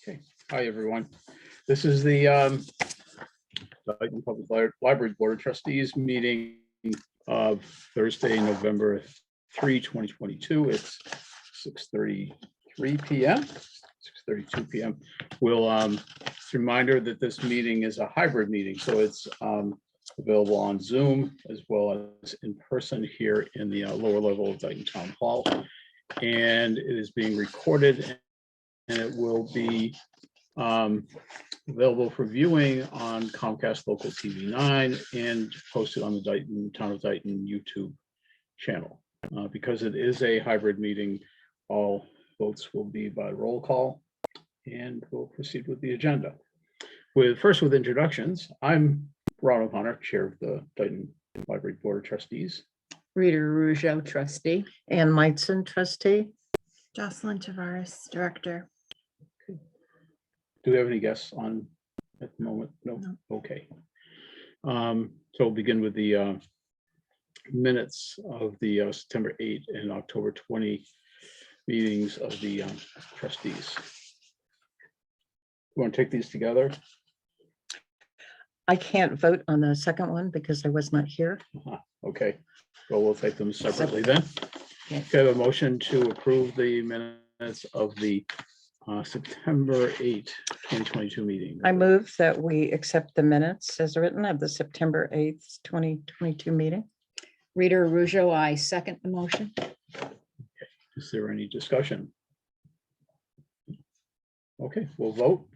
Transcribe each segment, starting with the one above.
Okay. Hi, everyone. This is the Dighton Public Library Board of Trustees meeting of Thursday, November 3, 2022. It's 6:33 p.m. 6:32 p.m. We'll reminder that this meeting is a hybrid meeting, so it's available on Zoom as well as in person here in the lower level of Dighton Town Hall. And it is being recorded, and it will be available for viewing on Comcast Local TV 9 and posted on the Dighton Town of Dighton YouTube channel. Because it is a hybrid meeting, all votes will be by roll call, and we'll proceed with the agenda. First with introductions, I'm Ron O'Connor, Chair of the Dighton Library Board of Trustees. Rita Rougeau, trustee. Ann Meitzen, trustee. Jocelyn Tavares, director. Do we have any guests on at the moment? No. Okay. So we'll begin with the minutes of the September 8 and October 20 meetings of the trustees. You want to take these together? I can't vote on the second one because I was not here. Okay, well, we'll take them separately then. Okay. Okay, I have a motion to approve the minutes of the September 8, 2022 meeting. I move that we accept the minutes as written of the September 8th, 2022 meeting. Rita Rougeau, I second the motion. Is there any discussion? Okay, we'll vote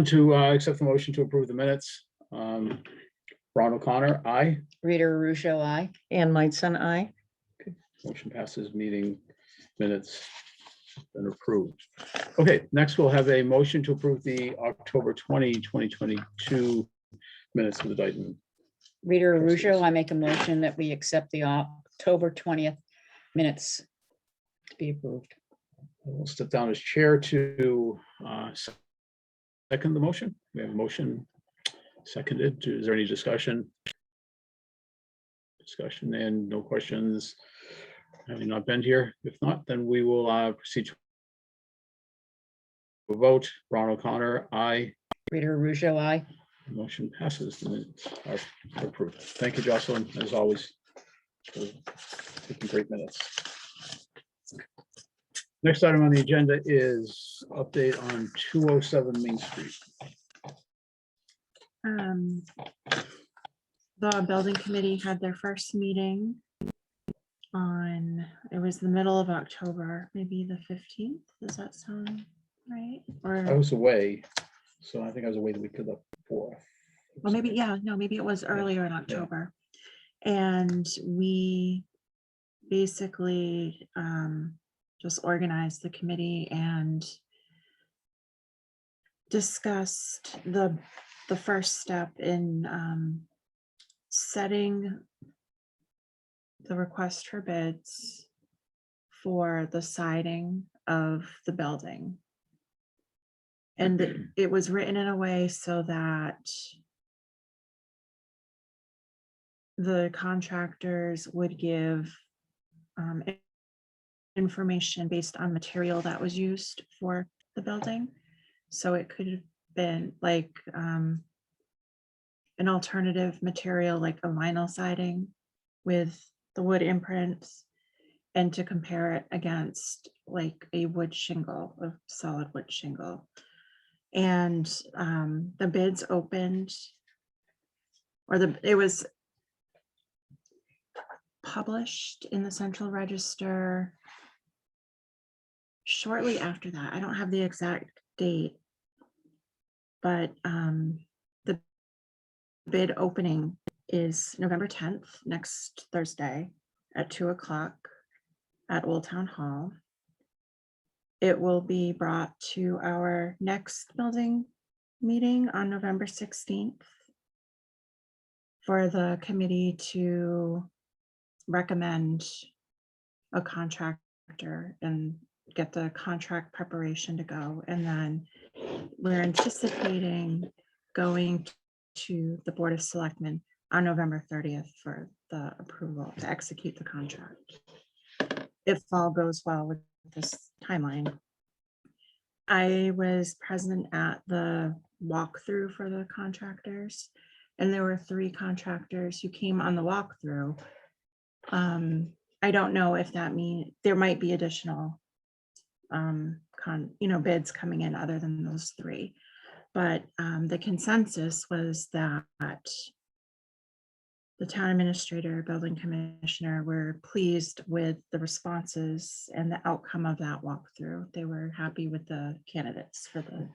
to accept the motion to approve the minutes. Ron O'Connor, aye. Rita Rougeau, I. Ann Meitzen, aye. Motion passes. Meeting minutes been approved. Okay, next we'll have a motion to approve the October 20, 2022 minutes of the Dighton. Rita Rougeau, I make a motion that we accept the October 20th minutes to be approved. We'll step down as chair to second the motion. We have a motion seconded. Is there any discussion? Discussion and no questions. Having not been here. If not, then we will proceed to a vote. Ron O'Connor, aye. Rita Rougeau, I. Motion passes. The minutes are approved. Thank you, Jocelyn, as always, for taking great minutes. Next item on the agenda is update on 207 Main Street. The building committee had their first meeting on, it was the middle of October, maybe the 15th. Does that sound right? I Or, was away, so I think I was away the week of the 4th. well, maybe, yeah, no, maybe it was earlier in October. And we basically just organized the committee and discussed the first step in setting the request for bids for the siding of the building. And it was written in a way so that the contractors would give information based on material that was used for the building. So it could have been like an alternative material like a vinyl siding with the wood imprints, and to compare it against like a wood shingle, a solid wood shingle. And the bids opened, or it was published in the Central Register shortly after that. I don't have the exact date, but the bid opening is November 10th, next Thursday at 2 o'clock at Old Town Hall. It will be brought to our next building meeting on November 16th for the committee to recommend a contractor and get the contract preparation to go. And then we're anticipating going to the Board of Selectmen on November 30th for the approval to execute the contract, if all goes well with this timeline. I was present at the walkthrough for the contractors, and there were 3 contractors who came on the walkthrough. I don't know if that means there might be additional bids coming in other than those 3. But the consensus was that the town administrator, building commissioner were pleased with the responses and the outcome of that walkthrough. They were happy with the candidates for the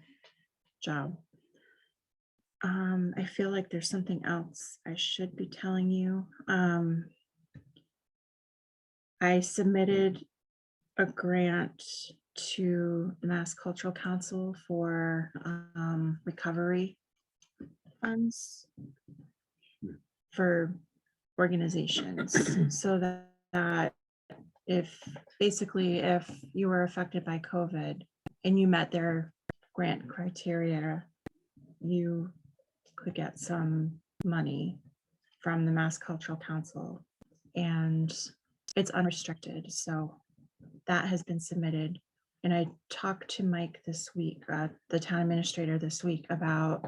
job. I feel like there's something else I should be telling you. I submitted a grant to the Mass Cultural Council for recovery funds for organizations, so that if you were affected by COVID and you met their grant criteria, you could get some money from the Mass Cultural Council, and it's unrestricted. So that has been submitted. And I talked to Mike this week, the town administrator this week, about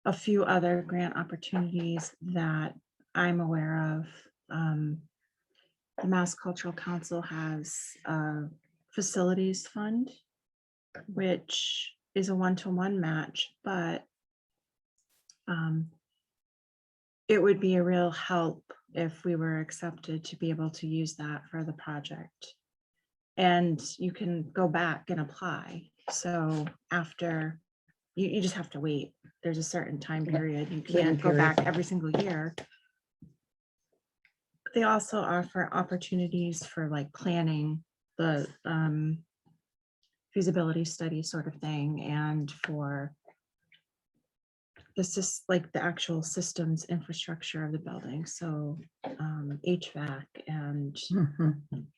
a few other grant opportunities that I'm aware of. The Mass Cultural Council has a facilities fund, which is a 1-to-1 match, but it would be a real help if we were accepted to be able to use that for the project. And you can go back and apply. So after, you just have to wait. There's a certain time period. You can't go back every single year. They also offer opportunities for like planning the feasibility study sort of thing, and for this is like the actual systems infrastructure of the building. So HVAC and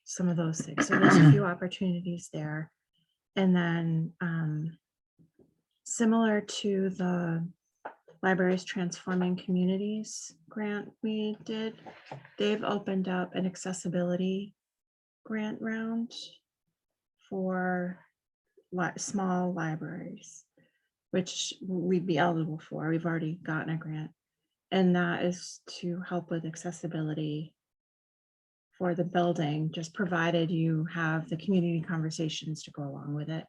some of those things. So there's a few opportunities there. And then similar to the Libraries Transforming Communities grant we did, they've opened up an accessibility grant round for small libraries, which we'd be eligible for. We've already gotten a grant, and that is to help with accessibility for the building, just provided you have the community conversations to go along with it.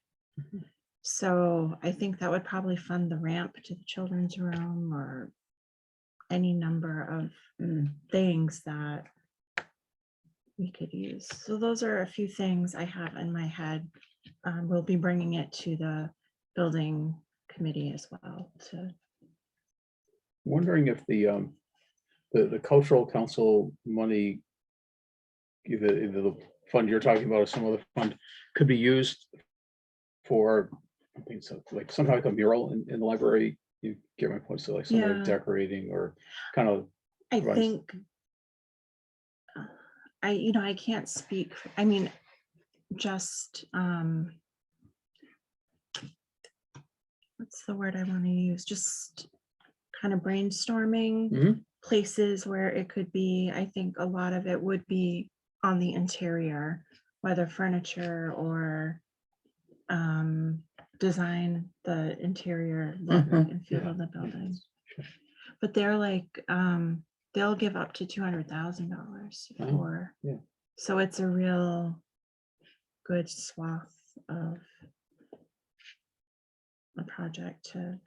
So I think that would probably fund the ramp to the children's room, or any number of things that we could use. So those are a few things I have in my head. We'll be bringing it to the building committee as well. Wondering if the cultural council money, either the fund you're talking about or some other fund, could be used for, I think so, like somehow like a mural in the library. You get my point. So like some Yeah. decorating or kind of. I Right. think I can't speak. I mean, just what's the word I want to use? Just kind of brainstorming Mhm. places where it could be. I think a lot of it would be on the interior, whether furniture or design the interior look and feel of the building. Sure. But they're like, they'll give up to $200,000 Oh, for, yeah. So it's a real good swath of a project to,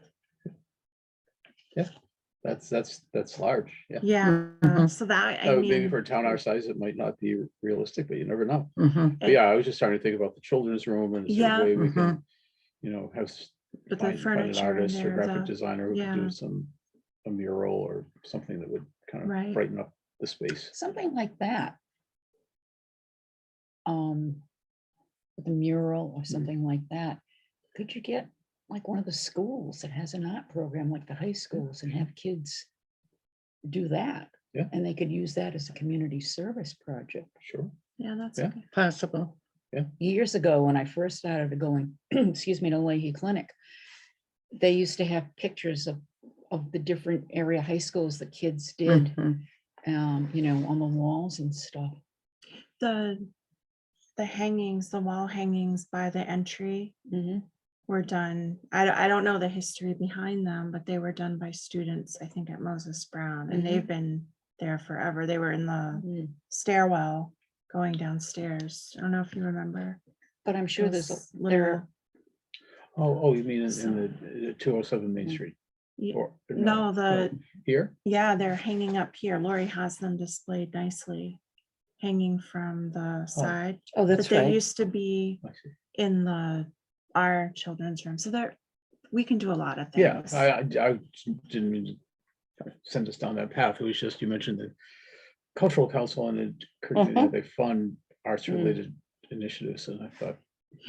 That's large. Yeah. yeah. So that, I Maybe mean, for a town our size, it might not be realistic, but you never know. Mhm. But yeah, I was just starting to think about the children's room and sort of Yeah. way we can, have but the find an furniture in artist or there, graphic designer who could yeah. do a mural or something that would kind of Right. brighten up the space. Something like that. The mural or something like that. Could you get like one of the schools that has an art program, like the high schools, and have kids do that? Yeah. And they could use that as a community service project. Sure. Yeah, that's Yeah. okay. Possible. Years ago, when I first started going, excuse me, to Leahy Clinic, they used to have pictures of the different area high schools that kids did, Mhm. on the walls and stuff. That the hangings, the wall hangings by the entry Mhm. were done. I don't know the history behind them, but they were done by students, I think at Moses Brown, and they've been there forever. They were in the Mm. stairwell going downstairs. I don't know if you remember. But I'm sure there's, those there, Oh, you mean in the 207 Main Mm. Street? Ye- Or No, here? yeah, they're hanging up here. Lori has them displayed nicely, hanging from the side. oh, that's But they right. used to be I see. in our children's room. So there, we can do a lot of Yeah, things. I didn't mean to kind of send us down that path. It was just, you mentioned the cultural council and it occurred to me that they fund arts related initiatives, and I thought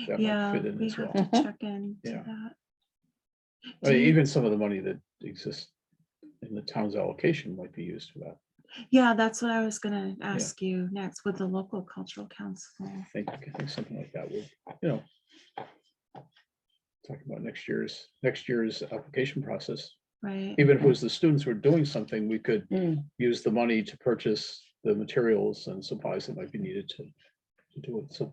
that might Yeah, fit in we as well. have to check into Yeah. that. I mean, Do you- even some of the money that exists in the town's allocation might be used for that. Yeah, that's what I was gonna ask you next with the local cultural council, I think something like that would, you know, talking about next year's application process. right? Even if it was the students who were doing something, we could Mm. use the money to purchase the materials and supplies that might be needed to do it. So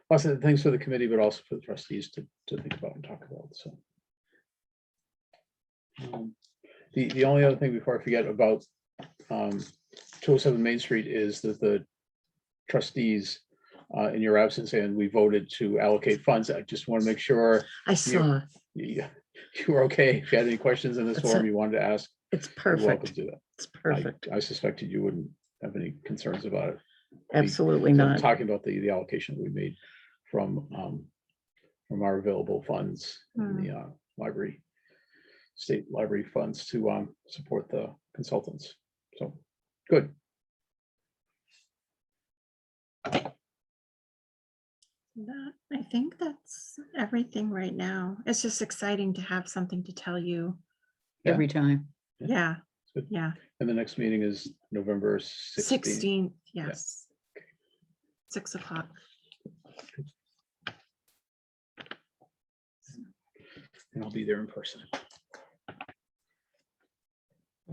lots of things for the committee, but also for the trustees to think about and talk about, so. The only other thing before I forget about 207 Main Street is that the trustees, in your absence, and we voted to allocate funds. I just want to make sure I saw, you were okay. If you had any questions in this That's forum it. you wanted to ask, it's you're welcome perfect. to that. It's perfect. I suspected you wouldn't have any concerns about it. Absolutely I'm not. talking about the allocation we made from our available funds in the state library funds to support the consultants. So, good. I think that's everything right now. It's just exciting to have something to tell you. Every time. Yeah, Good. yeah. And the next meeting is November 16th. 16th, yes. 6 o'clock. And I'll be there in person.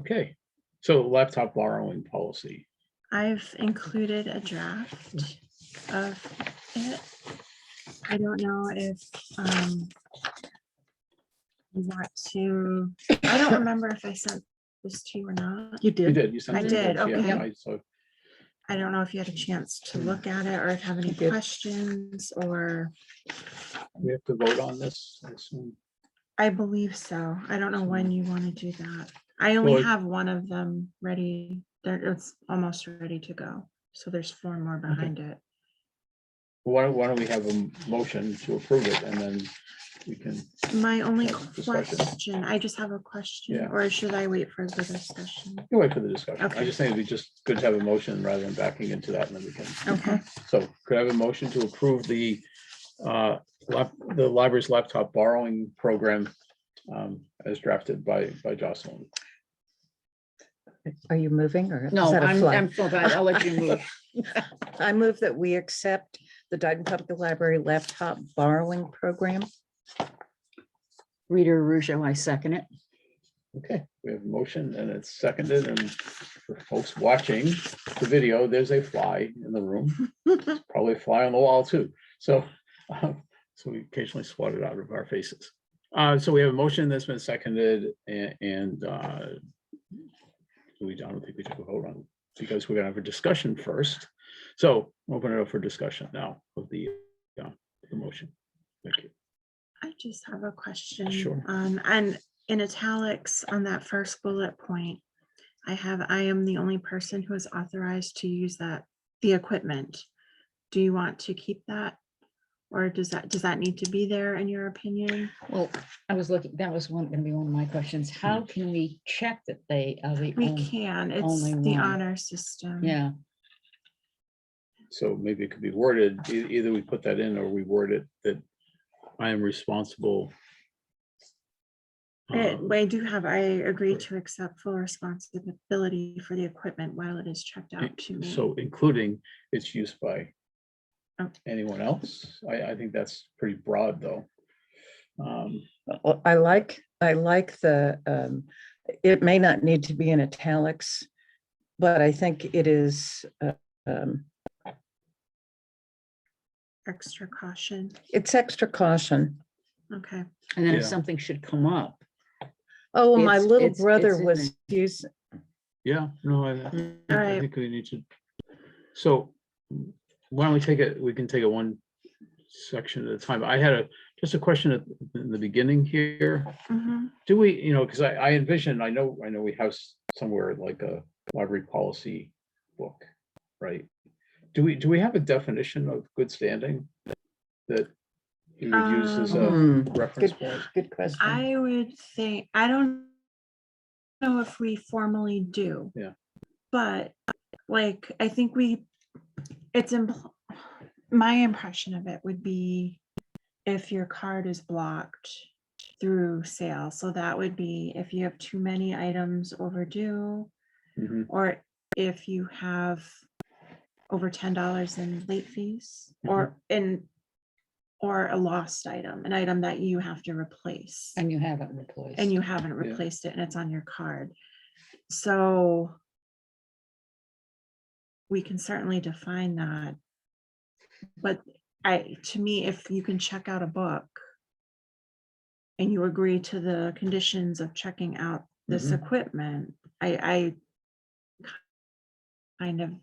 Okay, so laptop borrowing policy. I've included a draft of it. I don't know if you want to, I don't remember if I sent this to you or not. You You did. did, you sent I it. did, Yeah, okay. So I don't know if you had a chance to look at it or if you have any I did. questions, or we have to vote on this, I assume. I believe so. I don't know when you want to do that. I only Well, have one of them ready. It's almost ready to go. So there's 4 more behind it. Why don't we have a motion to approve it, and then we can, My only Have discussion. question, I just have a question, Yeah. or should I wait for the discussion? you wait for the discussion. I Okay. just think it'd be just good to have a motion rather than backing into that, and then we can. Okay. So could I have a motion to approve the library's laptop borrowing program as drafted by Jocelyn? Are you moving or? is No, that a fly? I'm fine. I'll let you move. I move that we accept the Dighton Public Library laptop borrowing program. Rita Russo, I second it. Okay, we have a motion and it's seconded, and for folks watching the video, there's a fly in the room. There's probably a fly on the wall too. So we occasionally swat it out of our faces. So we have a motion that's been seconded and I don't think we took a vote on it because we're gonna have a discussion first. So open it up for discussion now of the motion. Thank you. I just have a question. Sure. And in italics on that first bullet point, I am the only person who is authorized to use the equipment. Do you want to keep that? Or does that need to be there in your opinion? Well, I was looking, that was going to be one of my questions. How can we check that they are the We only? can, it's only the one. honor system. Yeah, So maybe it could be worded, either we put that in or we word it that I am responsible. I agree to accept full responsibility for the equipment while it is checked out to me. So including its use by Oh. anyone else. I think that's pretty broad, though. Well, I like the, it may not need to be in italics, but I think it is extra caution. It's extra caution. Okay. And then if Yeah. something should come up. Oh, my It's- little it's brother in was using, Yeah, no, I Alright. think we need to. So why don't we take it, we can take it one section at a time. I had just a question in the beginning here. Mhm. Do we, because I envision, I know we have somewhere like a library policy book, right? Do we have a definition of good standing that you would use as a reference point? good question. I would think, I don't know if we formally do. Yeah. But like, I think my impression of it would be if your card is blocked through sale. So that would be if you have too many items overdue, Mhm, or if you have over $10 in late fees, or a lost item, an item that you have to replace And you haven't replaced. and you haven't replaced it and it's on your card. So we can certainly define that. But to me, if you can check out a book and you agree to the conditions of checking out this Mhm. equipment, I kind of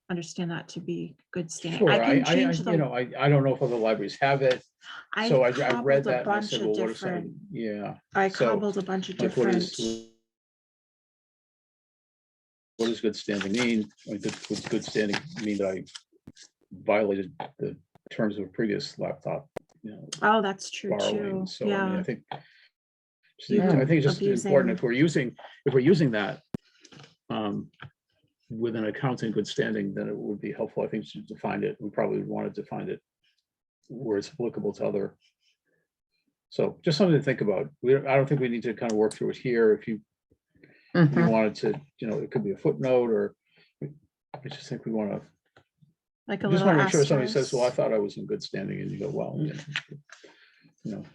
understand that to be good standing. Sure, I I can change the, I don't know if other libraries have it, so I read cobbled a that and I bunch said, of well, what if different, somebody, yeah. I so, cobbled a bunch of like, what different. does good standing mean? Like, does good standing mean that I violated the terms of a previous laptop, Oh, that's true borrowing? too. So, I mean, Yeah. I think Yeah. it's just important Abusing. if we're using that with an account in good standing, then it would be helpful, I think, to define it. We probably want to define it where it's applicable to other. So just something to think about. I don't think we need to kind of work through it here. If you Mhm. wanted to, it could be a footnote, or I just think we want to, Like a just little want to make sure somebody says, well, I asterisk. thought I was in good standing, and you go, well,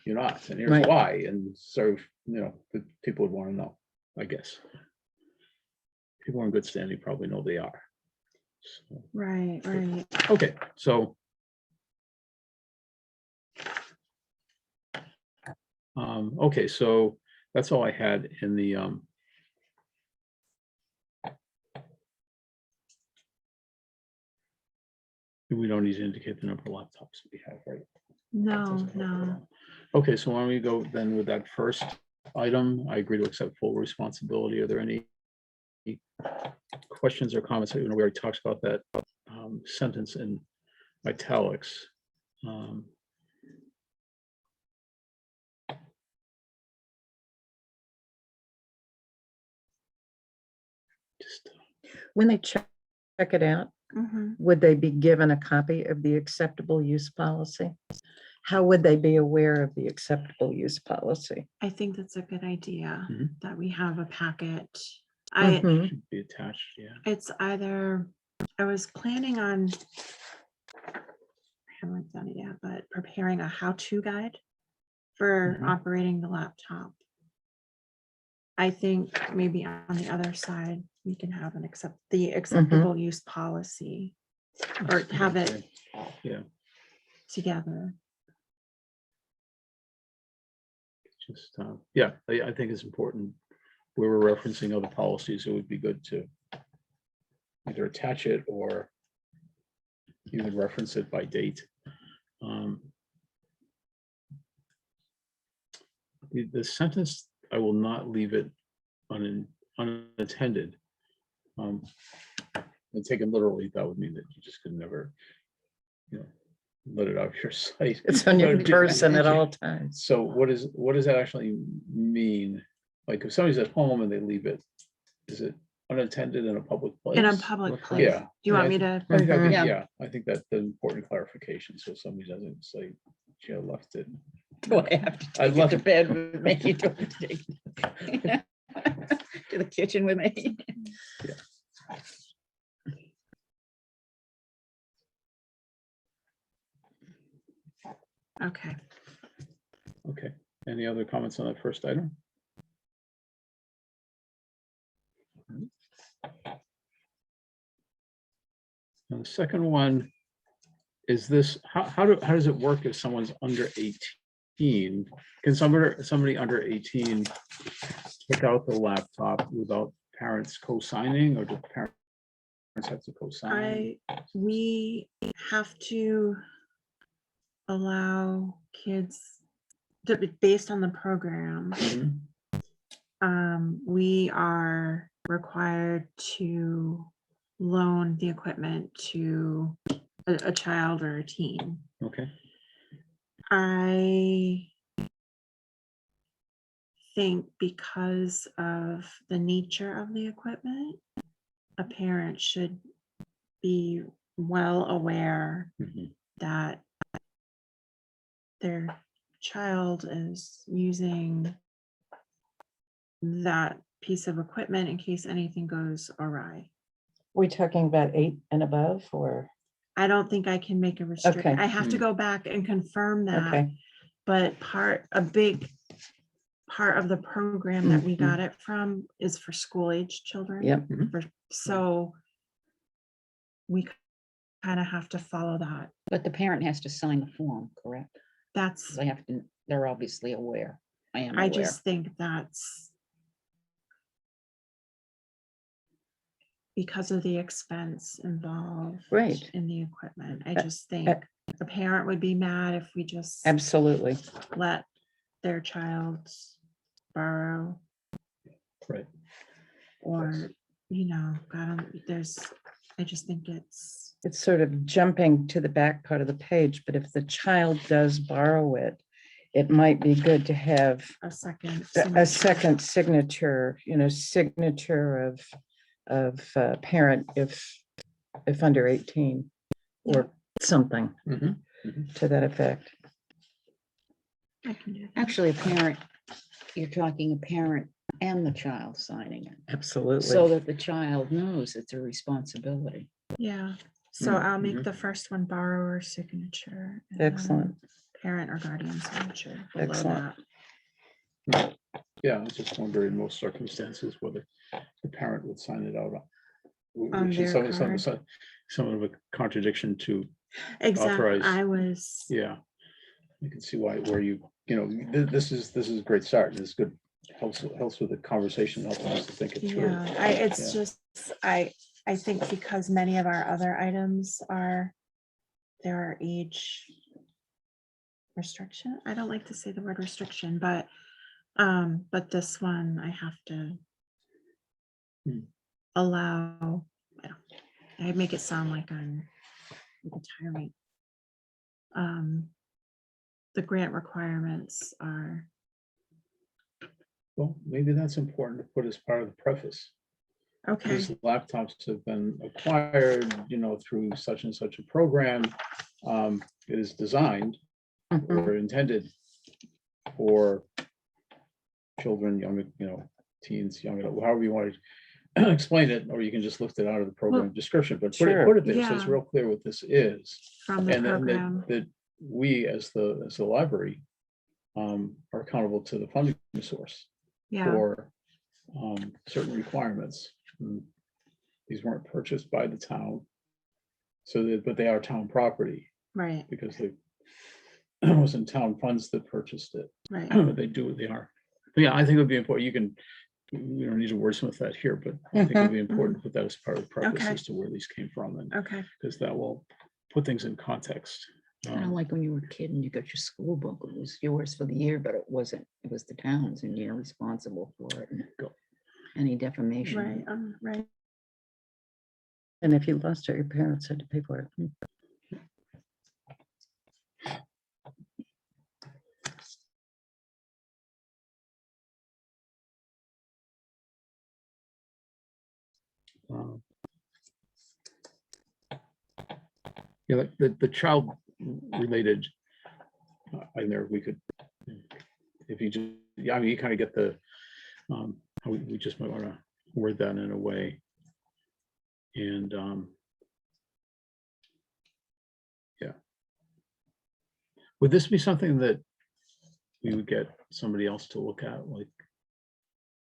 you're not, and here's Right. why. And so, the people would want to know, I guess. People in good standing probably know they are. So, Right, right. okay, so okay, so that's all I had in the we don't need to indicate the number of laptops we have, right? No, no. Okay, so why don't we go then with that first item? I agree to accept full responsibility. Are there any questions or comments? We already talked about that sentence in italics. Just When they check it out, Mhm. would they be given a copy of the acceptable use policy? How would they be aware of the acceptable use policy? I think that's a good idea Mhm. that we have a packet. Mhm. should be attached, yeah. It's either, I was planning on, I haven't done it yet, but preparing a how-to guide for Mhm. operating the laptop. I think maybe on the other side, we can have the acceptable use policy, or have it Yeah, together. just, yeah, I think it's important. We were referencing other policies. It would be good to either attach it or even reference it by date. The sentence, I will not leave it unattended. And taken literally, that would mean that you just could never, let it out of your sight. It's on your No, person at all times. So what does that actually mean? Like if somebody's at home and they leave it, is it unattended in a public place? In a public place. Yeah. Do you want me I to? think, Yeah. yeah, I think that's the important clarification. So somebody doesn't say, gee, I left it. Do I have to I take it love to it. bed with me? Do I have to take it to the kitchen with me? Okay. Okay, any other comments on that first item? And the second one is this, how does it work if someone's under 18? Can somebody under 18 pick out the laptop without parents co-signing, or do parents have to co-sign? We have to allow kids to be based on the program. Mhm. We are required to loan the equipment to a child or a teen. Okay, I think because of the nature of the equipment, a parent should be well aware Mhm. that their child is using that piece of equipment in case anything goes awry. We talking about 8 and above, or, I don't think I can make a restriction. Okay. I have to Hmm. go back and confirm that, okay, but a big part of the program that we Mhm. got it from is for school age children. yep, So we kind of have to follow that. But the parent has to sign the form, correct? That's, They have to, they're obviously aware. I am I aware. just think that's because of the expense involved Right. in the equipment. I Uh, just think a parent would be mad if we just absolutely. let their child borrow, right. or, I just think it's, It's sort of jumping to the back part of the page, but if the child does borrow it, it might be good to have a second. a signature. second signature, signature of parent if under 18 or something Mhm. to that effect. I can do that. Actually, a parent, you're talking a parent and the child signing it, so Absolutely. that the child knows it's a responsibility. Yeah, so I'll make Mhm. the first one borrower signature. and then Excellent. Parent or guardian signature below Excellent. that. Yeah, I was just wondering in most circumstances whether the parent would sign it out. On Which is their some of a contradiction to, Exactly, Authorize. I was, yeah. You can see where this is a great start. This is good, helps with the conversation, helps us to think it through. yeah, it's Yeah. just, I think because many of our other items there are age restriction. I don't like to say the word restriction, but this one I have to Hmm. allow, I make it sound like I'm like a tyrant. The grant requirements are, Well, maybe that's important to put as part of the preface. okay, These laptops have been acquired, through such and such a program. It is designed Mhm. or intended for children, young, teens, young, however you want to explain it, or you can just lift it out of the program Well, description, but sure. put it there, so it's Yeah. real clear what this is. from the And then program. that we, as the library, are accountable to the funding source Yeah, for certain requirements. These weren't purchased by the town, but they are town property right, because it wasn't town funds that purchased it. right. They do what they are. But yeah, I think it would be important. We don't need to wordsmith that here, but I think it would be important to put that as part of the preface Okay. as to where these came from, and Okay, because that will put things in context. Kind of like when you were a kid and you got your school book, it was yours for the year, but it wasn't, it was the town's and you're responsible for it. And any defamation. right, right. And if you lost it, your parents had to pay for it. Um, Yeah, like the child related in there, we could, if you just, yeah, I mean, you kind of get the, we just might want to word that in a way. And yeah. Would this be something that we would get somebody else to look at, like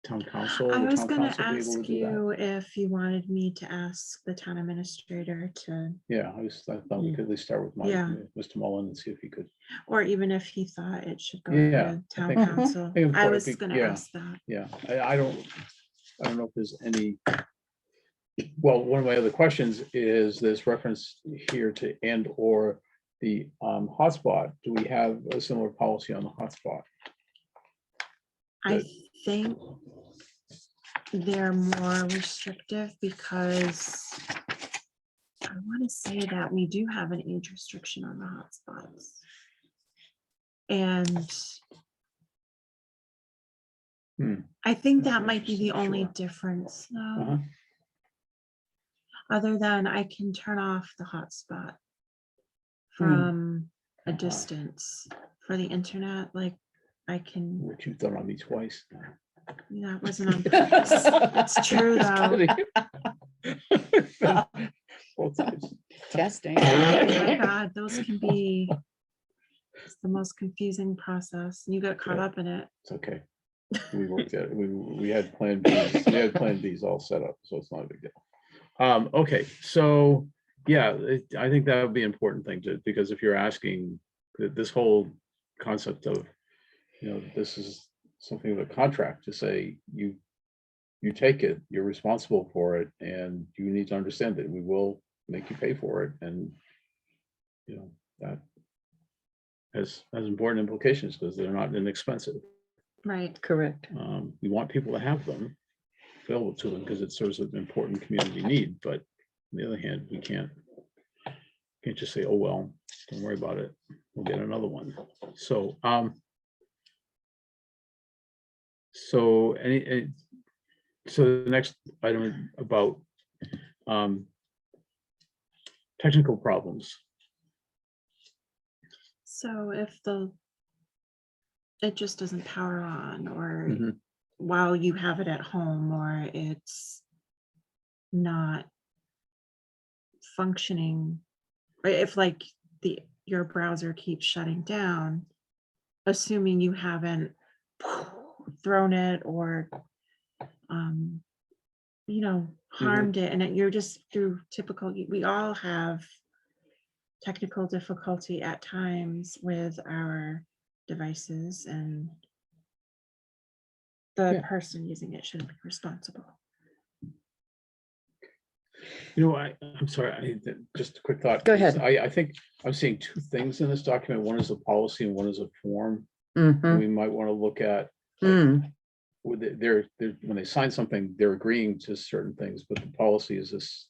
town council? I Would was town gonna council be able to ask do that? you if you wanted me to ask the town administrator to, Yeah, I thought we could at least start with Mike, Yeah. Mr. Mullen, and see if he could. or even if he thought it should go Yeah, to I town think- council. think it's I quite a was big- gonna yeah. ask that. Yeah, I don't know if there's any. Well, one of my other questions is this reference here to and or the hotspot. Do we have a similar policy on the hotspot? I Good. think they're more restrictive because I want to say that we do have an age restriction on the hotspots. And I think that might be the only Sure. difference, though. Uh-huh. Other than I can turn off the hotspot from a Uh-huh. distance for the internet, like I can, Which you've done on me twice. that wasn't on purpose. It's true, though. Both times. Testing. Oh my God, those can be, it's the most confusing process. and You get caught Yeah. up in it. It's okay. We worked at, we had plan Bs, we had plan Bs all set up, so it's not a big deal. Okay, so, yeah, I think that would be an important thing to, because if you're asking this whole concept of, this is something of a contract to say, you take it, you're responsible for it, and you need to understand that we will make you pay for it, and that has important implications because they're not inexpensive. Right. Correct. We want people to have them available to them because it serves an important community need, but on the other hand, we can't just say, oh, well, don't worry about it, we'll get another one. So so so the next item about technical problems. So if it just doesn't power on, or Mhm. while you have it at home, or it's not functioning, or if like your browser keeps shutting down, assuming you haven't thrown it or harmed it, and you're just through typical, we all have technical difficulty at times with our devices, and the Yeah. person using it should be responsible. I'm sorry, just a quick thought. Go ahead. I think I'm seeing two things in this document. One is a policy and one is a form. Mhm. We might want to look at, Mm. they're when they sign something, they're agreeing to certain things, but the policy is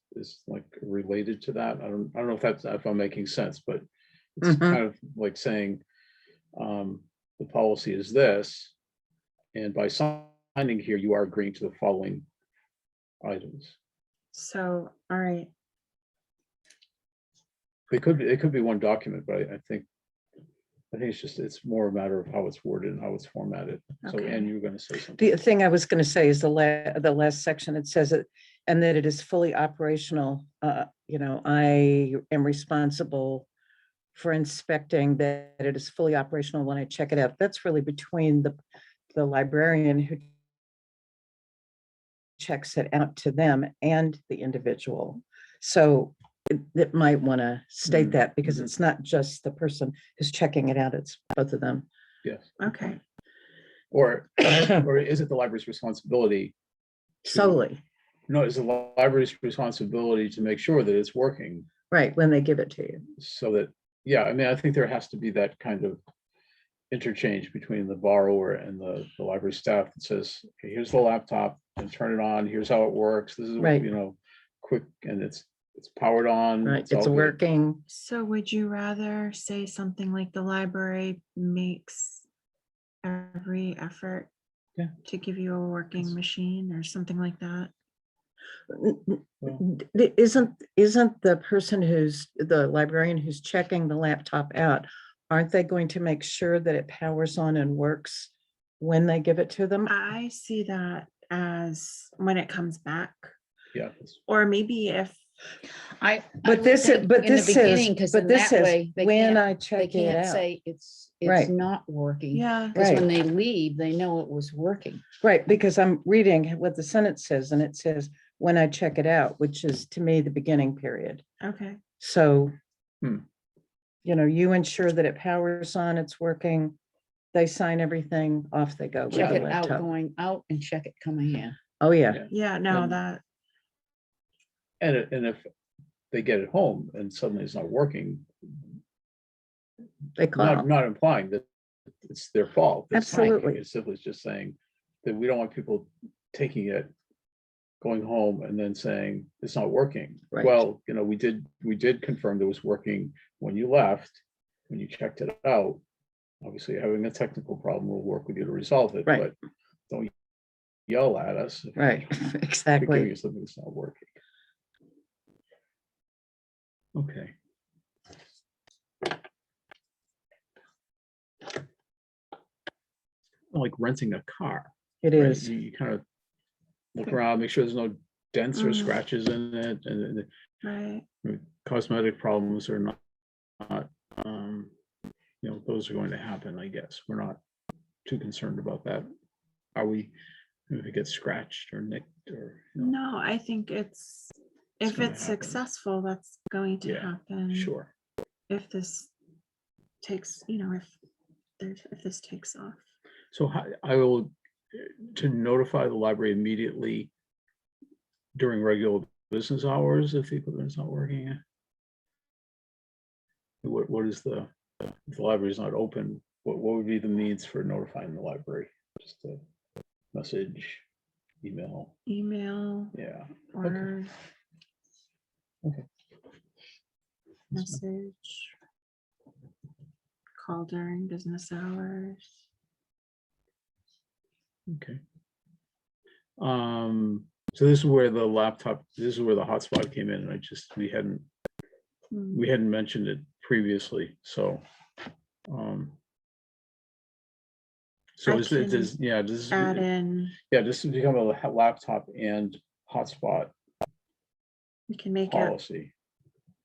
like related to that. I don't know if I'm making sense, but it's Mhm. kind of like saying the policy is this, and by signing here, you are agreeing to the following items. So, all right, It could be one document, but I think it's more a matter of how it's worded and how it's formatted. So, Okay. Anne, you were going to say something. The thing I was going to say is the last section, it says it, and that it is fully operational. I am responsible for inspecting that it is fully operational when I check it out. That's really between the librarian who checks it out to them and the individual. So it might want to state that because Mhm. it's not just the person who's checking it out, it's both of them. Yes. okay. Or is it the library's responsibility? Solely, No, it's the library's responsibility to make sure that it's working right, when they give it to you. so that, yeah, I mean, I think there has to be that kind of interchange between the borrower and the library staff that says, okay, here's the laptop and turn it on. Here's how it works. This is, Right. quick, and it's powered on. Right, all it's good. working. So would you rather say something like the library makes every effort Yeah. to give you a working That's- machine or something like that? Isn't the person the librarian who's checking the laptop out, aren't they going to make sure that it powers on and works when they give it to them? I see that as when it comes back, Yeah. or maybe if But would this, think but in the this beginning, says, 'cause but in this that says, way, they when can't- I They check it can't out. say it's Right. not working. Yeah, Because when Right. they leave, they know it was working. Right, because I'm reading what the Senate says, and it says, when I check it out, which is to me the beginning period. okay. So, Hmm. you know, you ensure that it powers on, it's working, they sign everything, off they go with Check the it out laptop. going out and check it coming in. Oh, yeah, Yeah. Yeah, no, And- that, And if they get it home and suddenly it's not working, they call. not implying that it's their fault. it's not. Absolutely. It's simply just saying that we don't want people taking it, going home and then saying it's not working. Right. Well, you know, we did confirm that it was working when you left, when you checked it out. Obviously, having a technical problem, we'll work with you to resolve it, Right. but don't yell at us. if Right, We're giving exactly. you something that's not working. Okay. Like renting a car. It right? is. You kind of look around, make sure there's no dents or Mhm. scratches in it, and right. cosmetic problems are not, you know, those are going to happen, I guess. We're not too concerned about that. Are we, if it gets scratched or nicked or, you know, No, I think It's if gonna it's happen. successful, that's going to Yeah, happen. sure. If this takes, if this takes off. So I will, to notify the library immediately during regular business hours if the equipment's not working. What is if the library's not open, what would be the means for notifying the library? Just a message, email, Email yeah. or Okay. message. Call during business hours. Okay. So this is where the hotspot came in, and we hadn't mentioned it previously, so. So I is it, can does Add in, this has become a laptop and hotspot we can make it, policy?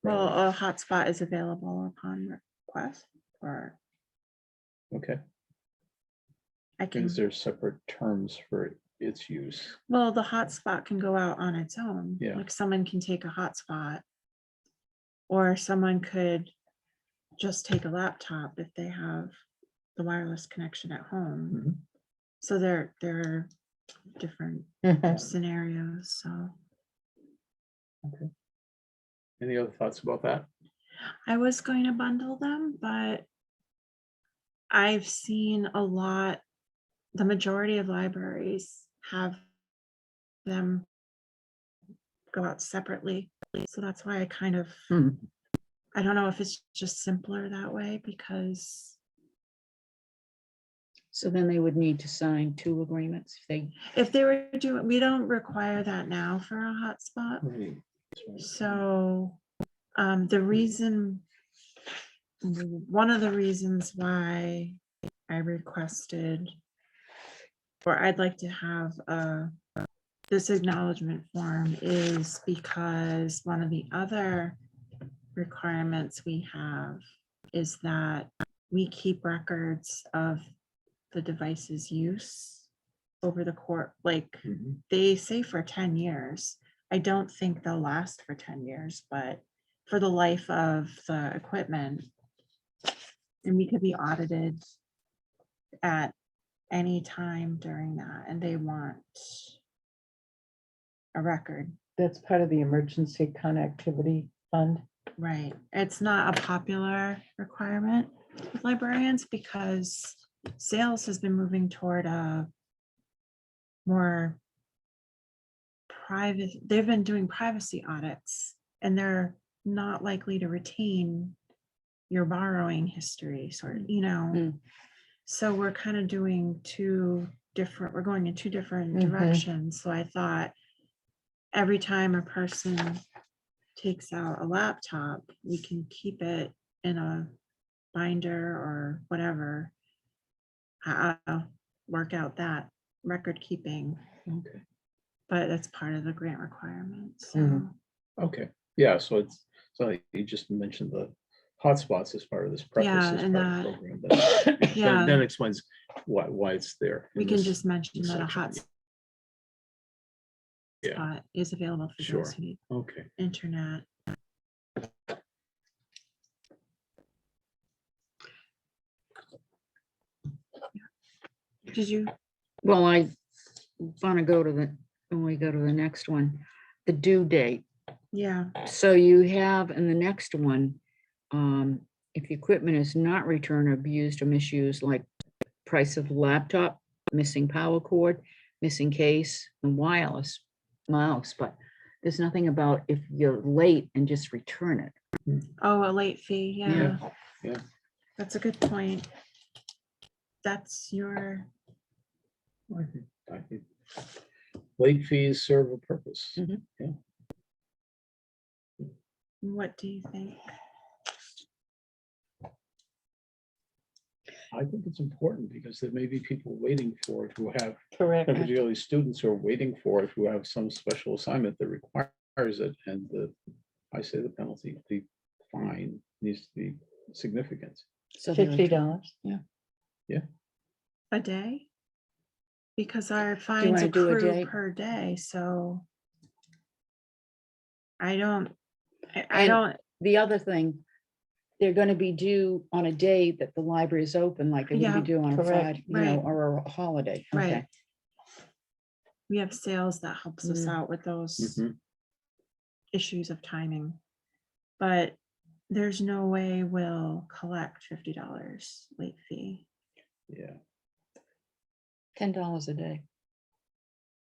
well, rather- a hotspot is available upon request, or Okay, I can, is there separate terms for its use? well, the hotspot can go out on its own. Yeah. Like someone can take a hotspot. Or someone could just take a laptop if they have the wireless connection at home. Mhm. So there are different Mhm. scenarios, so. Any other thoughts about that? I was going to bundle them, but I've seen a lot, the majority of libraries have them go out separately. So that's why I kind of, Hmm. I don't know if it's just simpler that way because So then they would need to sign 2 agreements if they were doing, we don't require that now for a hotspot. Right. So the reason, one of the reasons why I requested, or I'd like to have this acknowledgement form is because one of the other requirements we have is that we keep records of the device's use over the court, like Mhm. they say for 10 years. I don't think they'll last for 10 years, but for the life of the equipment. And we could be audited at any time during that, and they want a record, That's part of the emergency connectivity fund. right? It's not a popular requirement with librarians because sales has been moving toward a more private, they've been doing privacy audits and they're not likely to retain your borrowing history, sort of, Mm. So we're kind of doing we're going in 2 different Mhm. directions. So I thought every time a person takes out a laptop, we can keep it in a binder or whatever. I'll work out that record keeping, Okay, but that's part of the grant requirement. So Mhm. okay. Yeah, so it's, so you just mentioned the hotspots as part of this preface. Yeah, as and part of the that- program. That- Yeah. That explains why it's there. in We can this- just mention this that a section. hot Yeah, spot is available for Sure. those who need okay. internet. Did you, Well, I want to go to the, when we go to the next one, the due date. yeah, So you have in the next one, if the equipment is not returned or abused or misused, like price of laptop, missing power cord, missing case, and wireless mouse, but there's nothing about if you're late and just return it. oh, a late fee, yeah. Yeah. That's a good point. That's your, I think late fees serve a purpose. Mhm. what do you think? I think it's important because there may be people waiting for it who have, Correct. and particularly students who are waiting for it, who have some special assignment that requires it, and I say the penalty, the fine needs to be significant. So they $50. A day? Because our fines wanna do a accrue day? per day, so. I don't, I And- don't, The other thing, they're gonna be due on a day that the library is open, like they're gonna Yeah, be due on a correct. Friday, you know, Right. or a holiday. Right. Okay. we have sales that helps us Mm. out with those Mhm. issues of timing. But there's no way we'll collect $50 late fee. Yeah, $10 a day.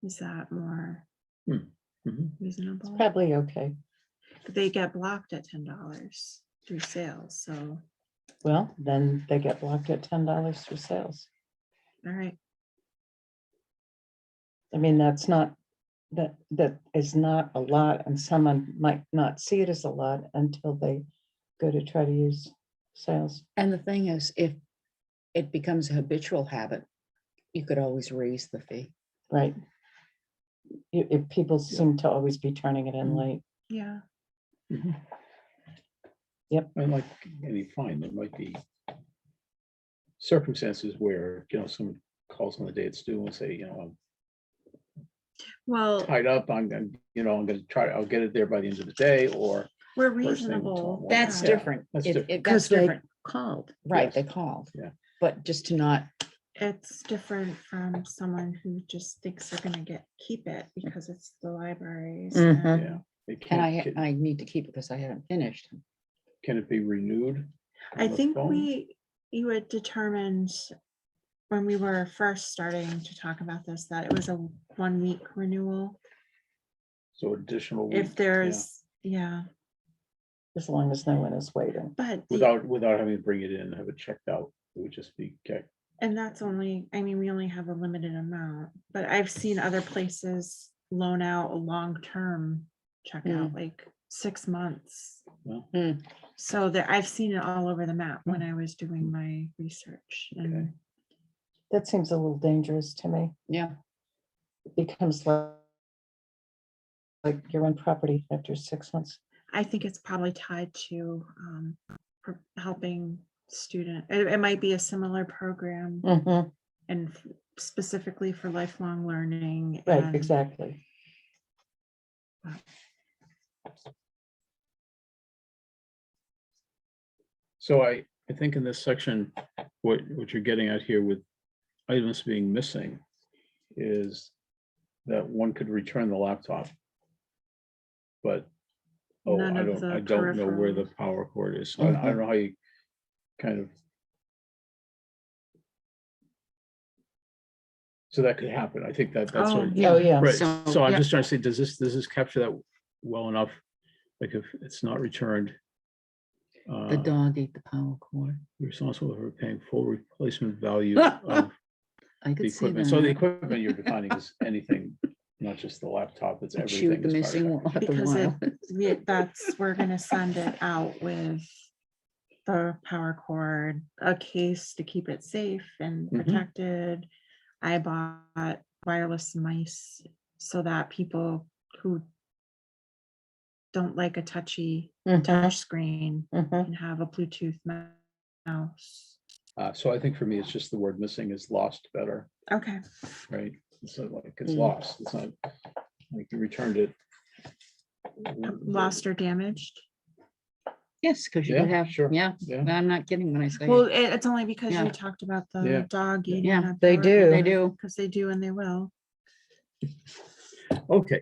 Is that more Mhm. reasonable? Probably okay. But they get blocked at $10 through sales, so, Well, then they get blocked at $10 through sales. all right, I mean, that's not, that is not a lot, and someone might not see it as a lot until they go to try to use sales. And the thing is, if it becomes a habitual habit, you could always raise the fee. Right. If people seem to always be turning it in Mm. late. yeah, and like any fine, there might be circumstances where, someone calls on the day it's due and say, I'm well, tied up, I'm gonna try, I'll get it there by the end of the day, or we're first thing tomorrow reasonable. morning. That's Yeah, different. that's If- different. if That's Because they different, called. right, they Yes. called. Yeah. But just to not, It's different from someone who just thinks they're gonna keep it because it's the libraries. Mhm. and- Yeah. They and can't, I need to keep it because I haven't finished. can it be renewed? I on the think phone? you had determined when we were first starting to talk about this, that it was a 1 week renewal. So additional. If week, there's, yeah, As long as no one is waiting. but, without having to bring it in and have it checked out, it would just be, okay. and that's only, I mean, we only have a limited amount, but I've seen other places loan out a long-term checkout, like 6 months. Well, So there, I've seen it all over the map when I was doing my research, Okay. and That seems a little dangerous to me. Yeah. It becomes like you're on property after 6 months. I think it's probably tied to helping student. It might be a similar program Mhm. and specifically for lifelong learning. Right, and- exactly. So I think in this section, what you're getting at here with items being missing is that one could return the laptop. But, None I of the don't know where the peripherals. power cord is. So I don't know how you kind of. So that could happen. I think that's Oh, what. yeah. Oh, yeah. Right, So, so I'm yeah. just trying to say, does this capture that well enough? Like if it's not returned. The dog ate the power cord. Responsible for paying full replacement value of I the could see equipment. So the that. equipment you're defining is anything, not just the laptop, it's Chewed everything. the as part of missing that. the Because wire. that's, we're gonna send it out with the power cord, a case to keep it safe and Mhm. protected. I bought wireless mice so that people who don't like a touchy Mhm, touch screen mhm. and have a Bluetooth mouse. So I think for me, it's just the word missing is lost better, Okay, right? So like it's Mm. lost. It's not like you returned it. lost or damaged. Yes, because you Yeah, could have, sure. yeah, Yeah. I'm not kidding when I say Well, it. it's only because Yeah. you talked about Yeah. the dog eating. Yeah, they do. They do. Because they do and they will. Okay.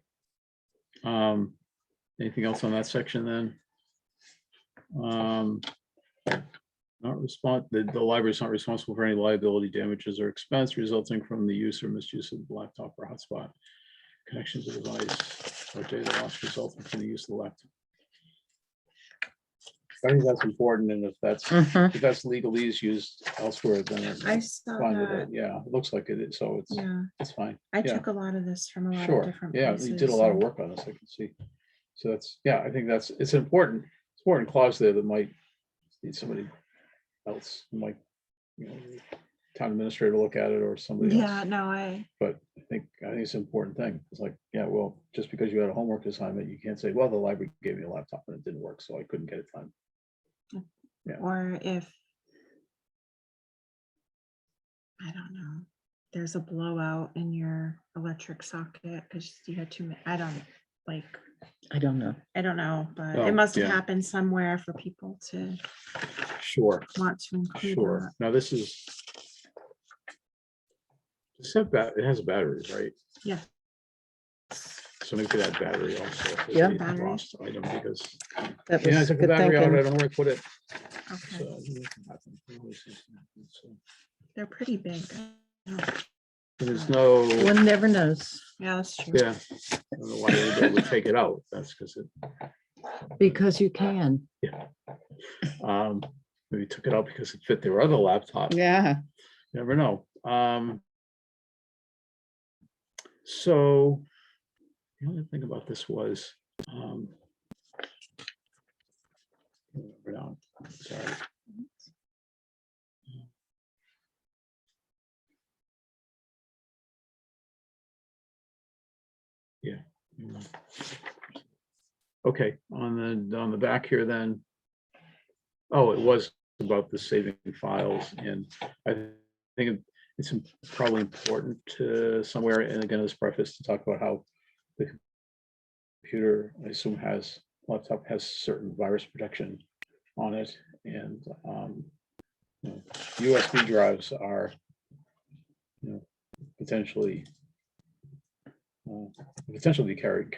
Anything else on that section then? Not the library is not responsible for any liability, damages, or expense resulting from the use or misuse of the laptop or hotspot connection to the device or data loss resulting from the use of the laptop. I think that's important, and if that's legalese used elsewhere, then I I'm saw fine with that. it. Yeah, it looks like it is, so Yeah, it's fine. I Yeah. took a lot of this from a lot of Sure, different yeah, places. you did a lot of and- work on this, I can see. So that's, yeah, I think it's an important clause there that might need somebody else, might, town administrator look at it or somebody Yeah, else. no, But I think it's an important thing. It's like, yeah, well, just because you had a homework assignment, you can't say, well, the library gave me a laptop and it didn't work, so I couldn't get it done. Yeah. or if, I don't know, there's a blowout in your electric socket because you had too many, I don't know, but Oh, it must have yeah. happened somewhere for people to Sure, want to include sure. that. Now this is. It has a battery, right? Yeah. So maybe that battery also. is Yeah. a Battery. lost item because, That yeah, I was took the good battery out, I thinking. don't know where to put it. Okay, So, it can happen. It always seems to happen, so. they're pretty big. There's no, One never knows, Yeah, that's true. yeah, I don't know why they would be able to take it out. That's because because you can. maybe took it out because it fit their other laptop. Yeah. Never know. So the other thing about this was, sorry. Yeah. Okay, on the back here then. Oh, it was about the saving files, and I think it's probably important to somewhere, and again, this preface to talk about how the computer, I assume, laptop has certain virus protection on it, and USB drives are potentially carrying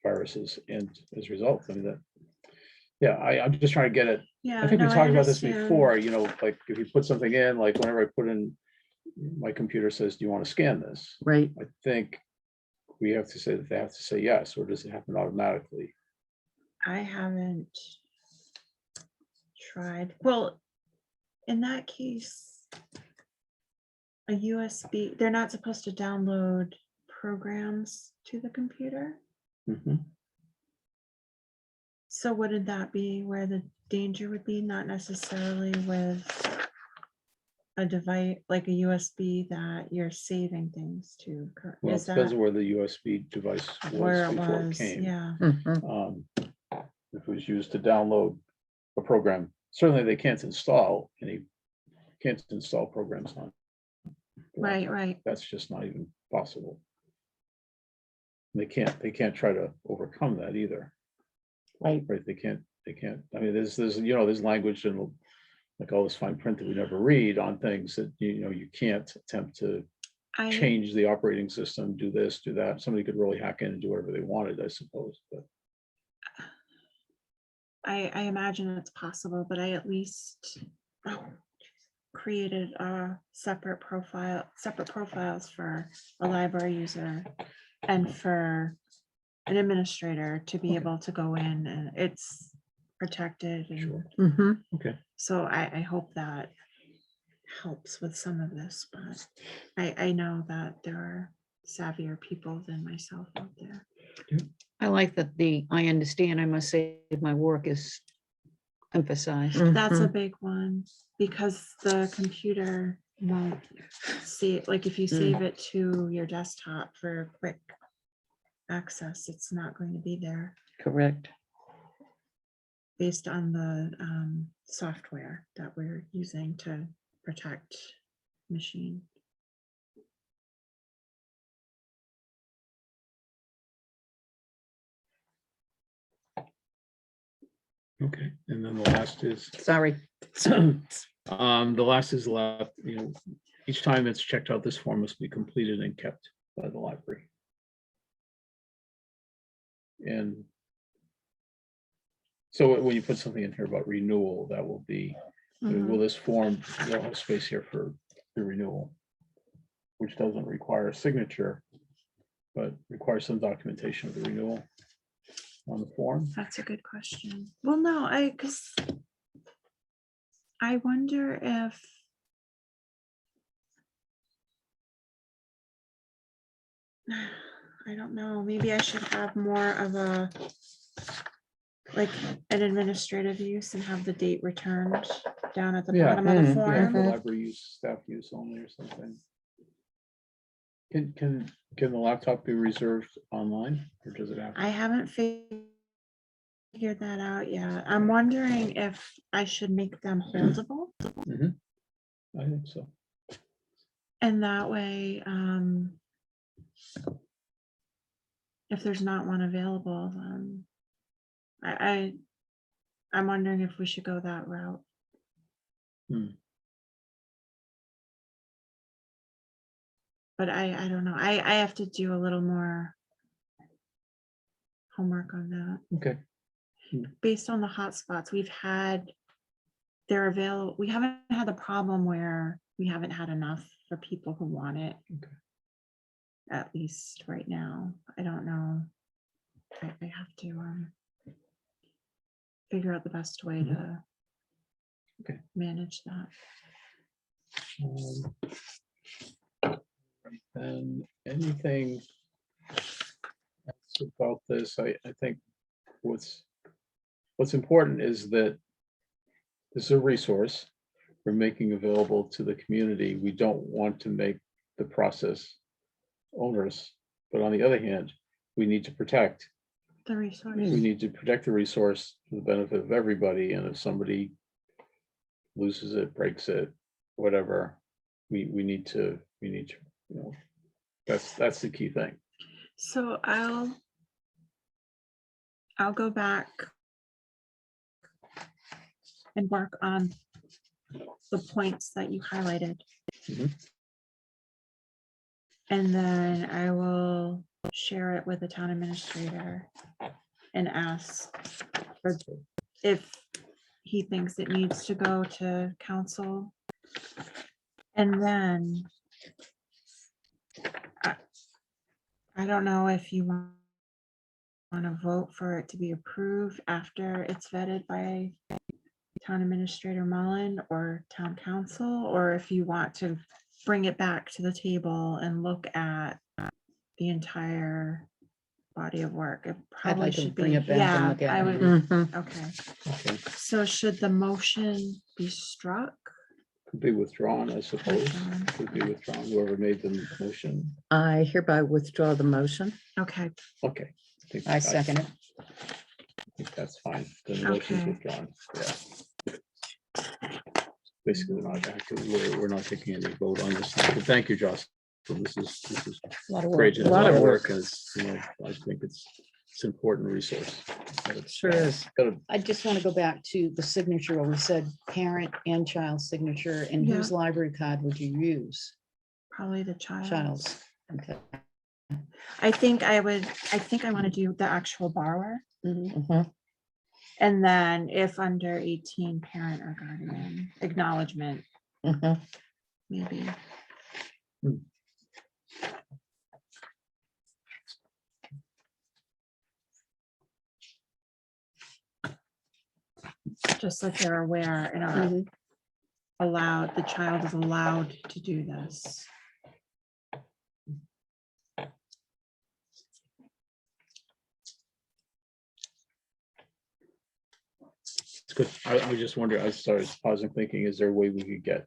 viruses, and as a result, I mean that. Yeah, I'm just trying to get it. Yeah, I think we no, talked about this understand. before, like if you put something in, like whenever I put in, my computer says, do you want to scan this? Right. I think we have to say that they have to say yes, or does it happen automatically? I haven't tried. Well, in that case, a USB, they're not supposed to download programs to the computer. Mhm. So would that be where the danger would be? Not necessarily with a device like a USB that you're saving things to. Well, it Is depends that on where the USB device where was it before it was? came. Yeah. Mhm. If it was used to download a program, certainly they can't install programs on. Right, right. That's just not even possible. They can't try to overcome that either. Right. Right, they can't, I mean, there's language and like all this fine print that we never read on things that, you can't attempt to change the operating system, do this, do that. Somebody could really hack in and do whatever they wanted, I suppose, but. I imagine it's possible, but I at least created a separate profiles for a library user and for an administrator to be able to go in, and it's protected. And Sure. Mhm. Okay, so I hope that helps with some of this, but I know that there are savvier people than myself out there. I like that I understand, I must say my work is emphasized. That's a Mhm. big one because the computer won't see it. Like if you save it to your desktop for quick access, it's not going to be there. Correct. based on the software that we're using to protect machine. Okay, and then the last is, Sorry. the last is left, each time it's checked out, this form must be completed and kept by the library. And so when you put something in here about renewal, that will be, will this form, there'll have space here for the renewal, which doesn't require a signature, but requires some documentation of the renewal on the form. That's a good question. Well, no, because I wonder if I don't know, maybe I should have more of a like an administrative use and have the date returned down at the Yeah. bottom of the Mm, Yeah, form. for library use, staff use only or something. Can the laptop be reserved online, or does it have? I haven't figured that out yet. I'm wondering if I should make them holdable, Mhm. I think so. and that way, if there's not one available, then I'm wondering if we should go that route. Hmm. But I don't know. I have to do a little more homework on that. Okay, Based on the hotspots we've had, they're available. We haven't had the problem where we haven't had enough for people who want it. Okay. At least right now. I don't know. I have to figure out the best way to Okay. manage that. and anything else about this, I think what's important is that this is a resource we're making available to the community. We don't want to make the process onerous, but on the other hand, we need to protect. The resource. We need to protect the resource for the benefit of everybody, and if somebody loses it, breaks it, whatever, we need to, that's the key thing. So I'll go back and work on the points that you highlighted. Mhm. And then I will share it with the town administrator and ask for if he thinks it needs to go to council. And then I don't know if you want to vote for it to be approved after it's vetted by town administrator Mullen or town council, or if you want to bring it back to the table and look at the entire body of work. It probably like to should bring be, it back and yeah, look at I it. would, Mhm. okay. Okay, So should the motion be struck? could be withdrawn, I suppose. Withdrawn. Could be withdrawn, whoever made the motion. I hereby withdraw the motion. Okay, Okay. think I second it. I think that's fine. Then the motion's Okay. withdrawn. Yeah. Basically, we're not taking any vote on this. But thank you, Josh. So this is A lot of great. work. A Lot lot of of work. work, and it's, I think it's important resource. But it's, Sure is. gotta- I just want to go back to the signature where we said parent and child signature, and Yeah. whose library card would you use? probably the child. Child's. Okay. I think I want to do the actual borrower. Mhm. Mhm. And then if under 18, parent or guardian, acknowledgement, Mhm. maybe. Just so they're aware and are Mhm. allowed, the child is allowed to do this. It's good. I just wonder, I started pausing thinking, is there a way we could get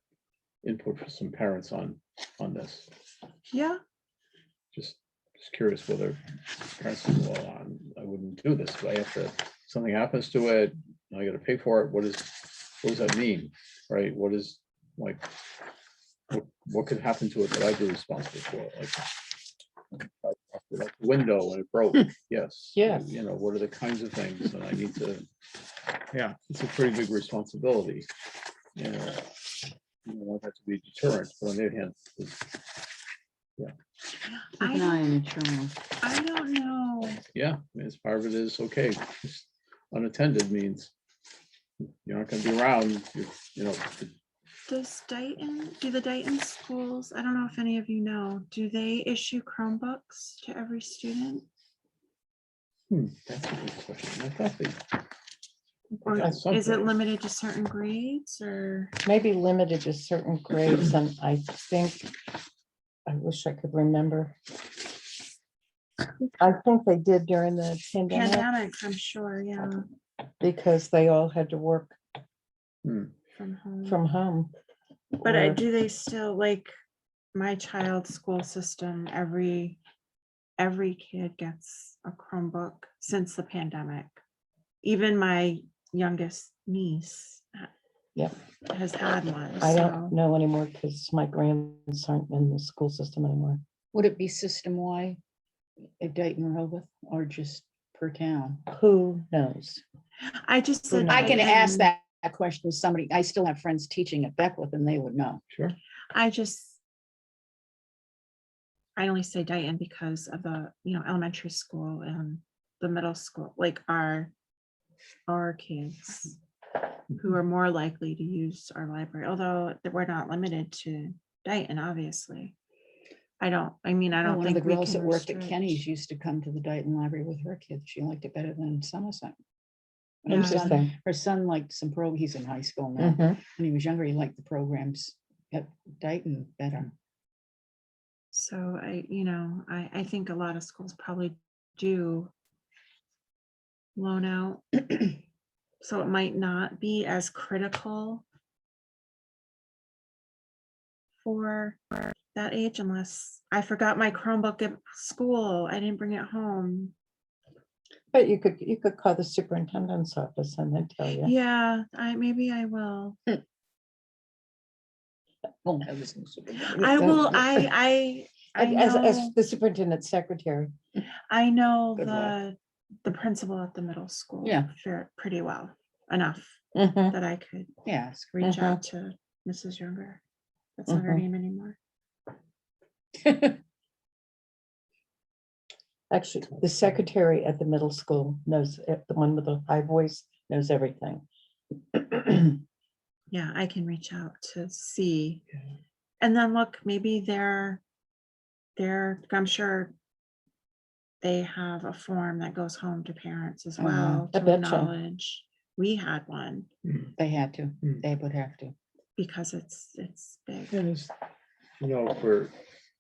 input for some parents on this? Yeah, Just just curious whether parents say, well, I wouldn't do this, but I have to, something happens to it, I gotta pay for it, what does that mean, right? What is, like, what could happen to it that I'd be responsible for, like the window and it broke, yes. Yeah. You know, what are the kinds of things that I need to, yeah, it's a pretty big responsibility. You know, you don't want that to be a deterrent, but on the other hand, it's- Keep an eye on your terminal. I don't know. yeah, I mean, as part of it is, okay, just unattended means you're not gonna be around, you know, Does Dighton, do the Dighton schools, I don't know if any of you know, do they issue Chromebooks to every student? that's a good question. I thought they. Or got is it something. limited to certain grades or? Maybe limited to certain grades, and I think, I wish I could remember. I think they did during the pandemic Pandemics, I'm sure, yeah, because they all had to work from home. from home. But or- do they still, like, my child's school system, every kid gets a Chromebook since the pandemic. Even my youngest niece Yep. has had one. I so- don't know anymore because my grands aren't in the school system anymore. Would it be system-wide at Dighton Rehoboth or just per town? Who knows? I just said. I can ask Dighton. that question to somebody. I still have friends teaching at Beckwith and they would know. Sure. I only say Dighton because of the, elementary school and the middle school, like our kids who are more likely to use our library, although we're not limited to Dighton, obviously. I don't One of the think we girls can that worked at restrict. Kenny's used to come to the Dighton Library with her kids. She liked it better than Somerset. Her Yeah. son- Interesting. Her son liked he's in high school now. Mhm. When he was younger, he liked the programs at Dighton better. So I think a lot of schools probably do loan out. So it might not be as critical for that age unless I forgot my Chromebook at school. I didn't bring it home. But you could call the superintendent's office and then tell you. Yeah, maybe I will. Oh, that was no super- I will, I As know, the superintendent's secretary. I know Good luck. the principal at the middle school. Yeah. Pretty well, enough Mhm. that I could Yeah, reach out to Mrs. Younger. That's not her Mhm. name anymore. Actually, the secretary at the middle school knows, the one with the high voice knows everything. Yeah, I can reach out to see. And then look, maybe I'm sure they have a form that goes home to parents as well I to betcha. acknowledge we had one They had to, Hmm. they would have to. because it's big. And it's, for,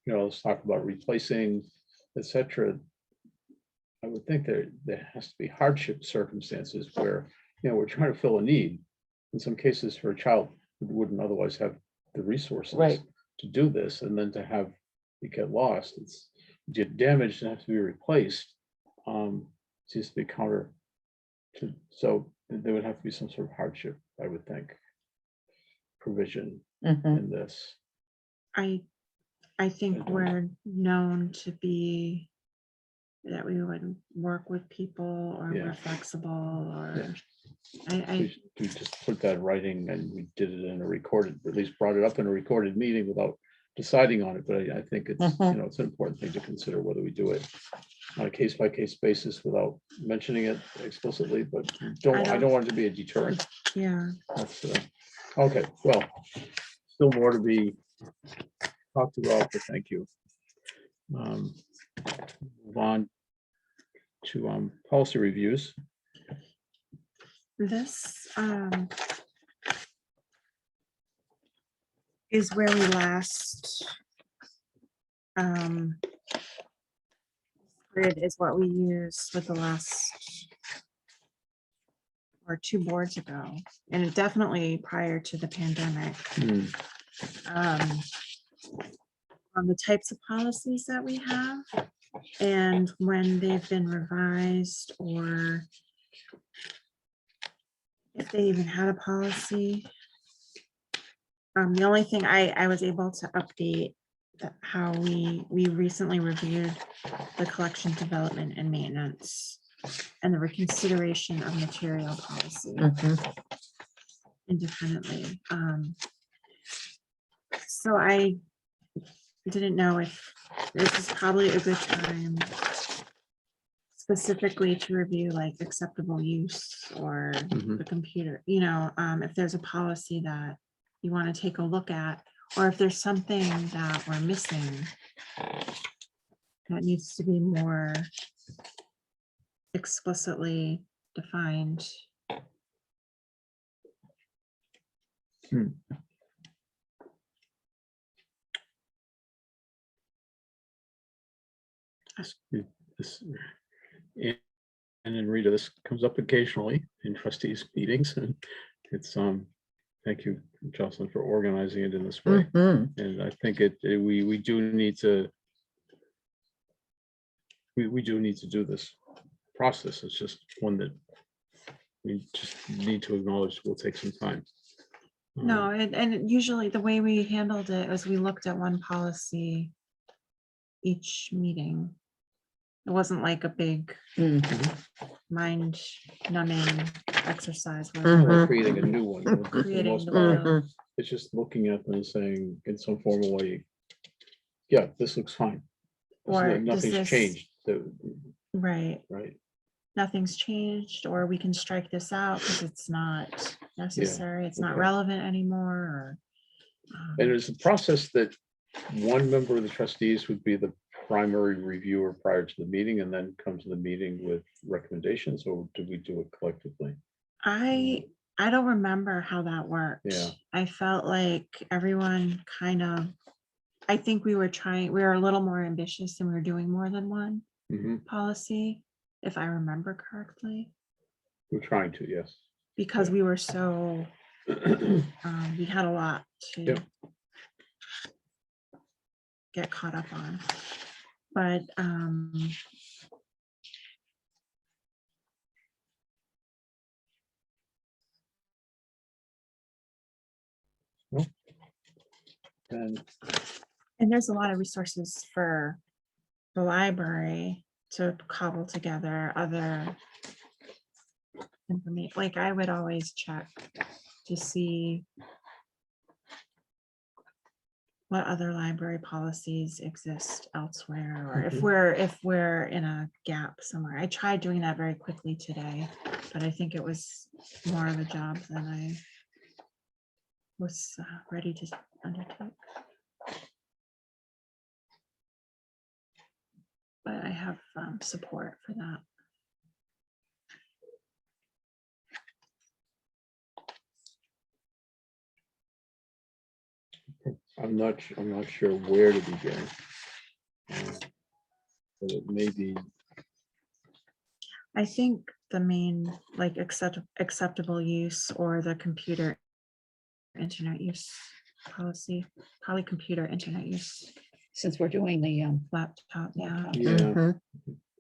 let's talk about replacing, et cetera. I would think there has to be hardship circumstances where, we're trying to fill a need. In some cases for a child who wouldn't otherwise have the resources Right. to do this, and then to have it get lost, it's get damaged and have to be replaced. Seems to be counter to, so there would have to be some sort of hardship, I would think, provision Mhm. in this. I think don't- we're known to be that we would work with people or Yeah. we're flexible or Yeah. We just put that in writing and we did it in a recorded, or at least brought it up in a recorded meeting without deciding on it, but I think it's, Mhm. it's an important thing to consider whether we do it on a case-by-case basis without mentioning it explicitly, but I don't want it to be a deterrent. yeah. That's, okay, well, still more to be talked about, but thank you. Move on to policy reviews. This is where we last grid is what we used with the last or 2 boards ago, and definitely prior to the pandemic. On the types of policies that we have, And when they've been revised, or if they even had a policy. The only thing I was able to update how we recently reviewed the collection, development, and maintenance and the reconsideration of material policy Mhm. independently. So I didn't know if this is probably a good time specifically to review like acceptable use or Mhm. the computer, if there's a policy that you want to take a look at, or if there's something that we're missing that needs to be more explicitly defined. This- And then Rita, this comes up occasionally in trustees meetings, and it's, thank you, Jocelyn, for organizing it in this way. Mhm. And I think we do need to, we do need to do this process. It's just one that we just need to acknowledge will take some time. No, and usually the way we handled it was we looked at one policy each meeting. It wasn't like a big Mhm. mind numbing exercise where Mhm. We're creating a new one. For the creating most the part, wheel. Mhm. it's just looking at them and saying in some formal way, yeah, this looks fine. Or does Nothing's this- changed, Right, right? nothing's changed, or we can strike this out because it's not necessary, it's not okay. relevant anymore, or. And it's a process that one member of the trustees would be the primary reviewer prior to the meeting and then come to the meeting with recommendations, or do we do it collectively? I don't remember how that worked. Yeah. I felt like everyone kind of, I think we were a little more ambitious and we were doing more than one Mhm. policy, if I remember correctly, We're trying to, yes. because Yeah. we were so, we had a lot to Yep. get caught up on. But And and there's a lot of resources for the library to cobble together other information. Like I would always check to see what other library policies exist elsewhere, or Mhm. if we're in a gap somewhere. I tried doing that very quickly today, but I think it was more of a job than I was ready to undertake. But I have support for that. I'm not sure where to begin. But it may be, I think the main, like, acceptable use, or the computer internet use policy, probably computer internet use, Since we're doing the, laptop, yeah. yeah, Mhm.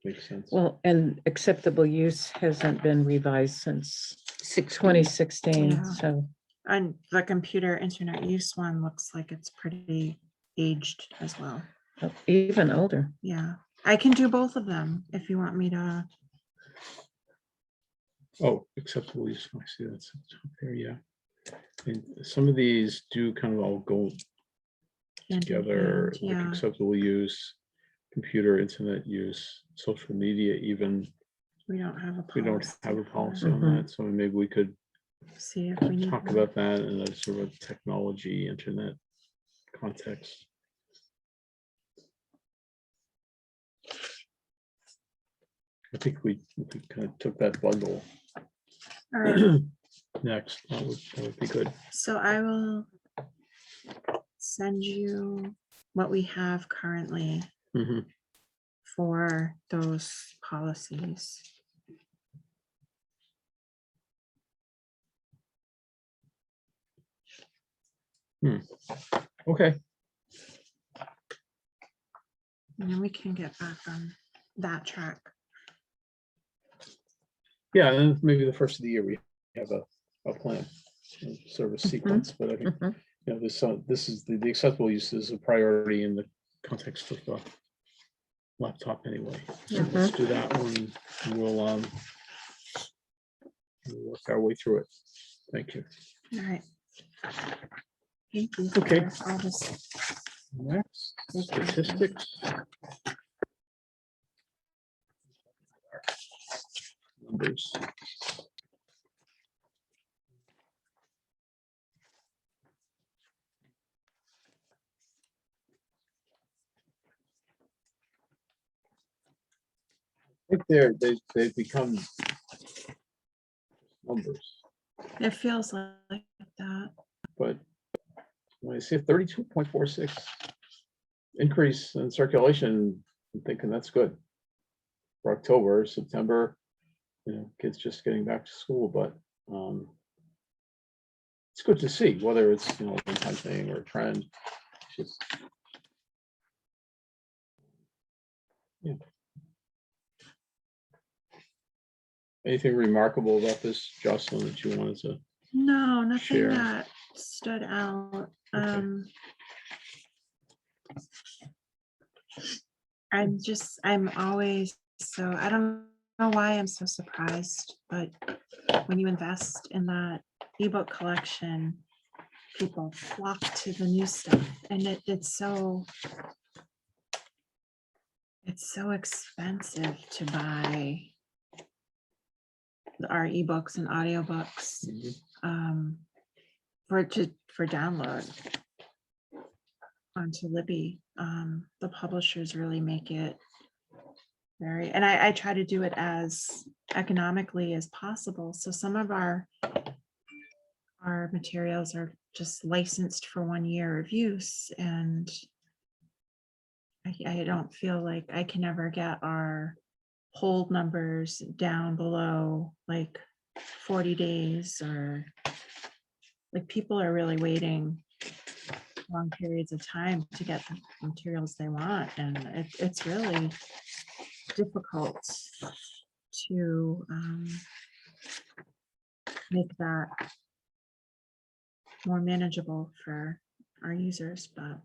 makes sense. Well, and acceptable use hasn't been revised since 2016, Yeah. so. And the computer internet use one looks like it's pretty aged as well. Even older. Yeah, I can do both of them if you want me to. Oh, acceptable use, I see that's up there, yeah. And some of these do kind of all go hand in together, hand, like Yeah, acceptable use, computer, internet use, social media even. we don't have a We don't policy. have a for policy it. on Mhm. that, so maybe we could See if we need talk one. about that in a sort of technology, internet context. I think we kind of took that bundle All right, next. That would be good. so I will send you what we have currently Mhm. for those policies. Okay. And then we can get back on that track. Yeah, and maybe the first of the year, we have a plan, sort of a sequence, but I think, Mhm. you know, this is the accessible use is a priority in the context of the laptop anyway. So Yeah. let's do that one. And we'll work our way through it. Thank you. All right. Thank you. Okay. for all this. Next, Thank you. statistics. Numbers. I think they've become numbers, It feels like that. but when I see a 32.46 increase in circulation, I'm thinking that's good. For October, September, you know, kids just getting back to school, but it's good to see, whether it's, you know, a one-time thing or a trend. It's just, yeah. Anything remarkable about this, Jocelyn, that you wanted to? No, nothing Share. that stood out. Okay. I'm always so, I don't know why I'm so surprised, but when you invest in that ebook collection, people flock to the new stuff, and it's so expensive to buy our ebooks and audiobooks Mhm. for download onto Libby. The publishers really make it very, and I try to do it as economically as possible. So some of our materials are just licensed for 1 year of use, and I don't feel like I can ever get our hold numbers down below like 40 days, or like people are really waiting long periods of time to get the materials they want, and it's really difficult to make that more manageable for our users, but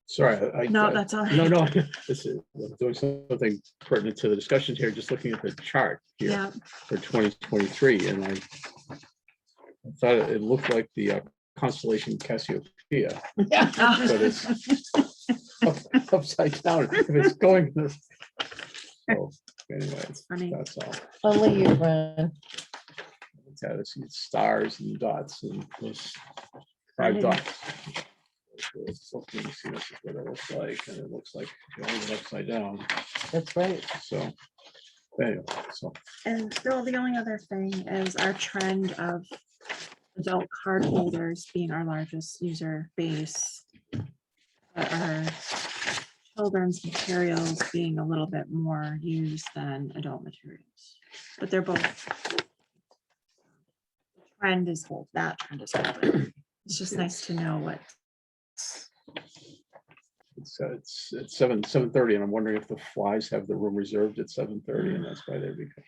Sorry, no, that's all right. No, this is I'm doing something pertinent to the discussion here, just looking at the chart here Yeah, for 2023, and I thought it looked like the constellation Cassiopeia, but it's upside down. If it's going this. So anyway, funny. that's all. Only you, Ron. It's got its stars and dots and those 5 Funny. dots. It's looking to see this is what it looks like, and it looks like it's all upside down. That's right. So anyway, so And Bill, the only other thing is our trend of adult card holders being our largest user base, but our children's materials being a little bit more used than adult materials. But they're both. Trend is hold. That trend is holding. It's just nice to know what. it's 7:30, and I'm wondering if the Flies have the room reserved at 7:30, and that's why they become.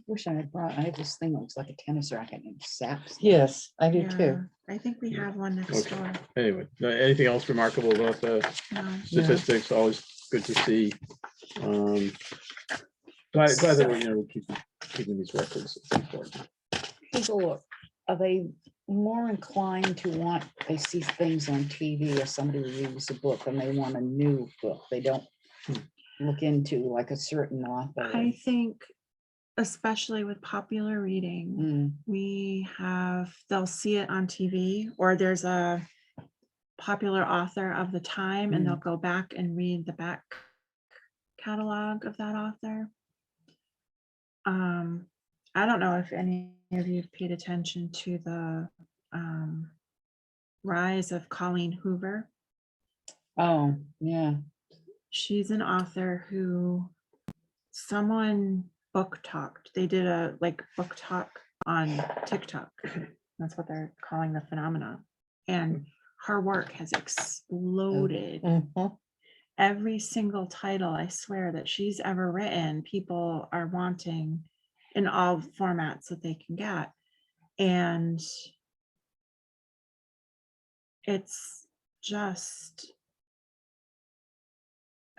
Wish I had brought, I have this thing that looks like a tennis racket and saps. Yes, I do Yeah, too. I think we have one next Okay. door. Anyway, anything else remarkable about the No. statistics? Always good to see. By the way, you know, keeping these records is important. People, are they more inclined to want, they see things on TV or somebody reads a book and they want a new book? They don't look into like a certain author. I think, especially with popular reading, Mm, they'll see it on TV, or there's a popular author of the time, and they'll go back and read the back catalog of that author. I don't know if any of you have paid attention to the rise of Colleen Hoover. Oh, yeah. She's an author who someone book talked. They did a book talk on TikTok. That's what they're calling the phenomenon. And her work has exploded. Mhm. Every single title, I swear, that she's ever written, people are wanting in all formats that they can get. And it's just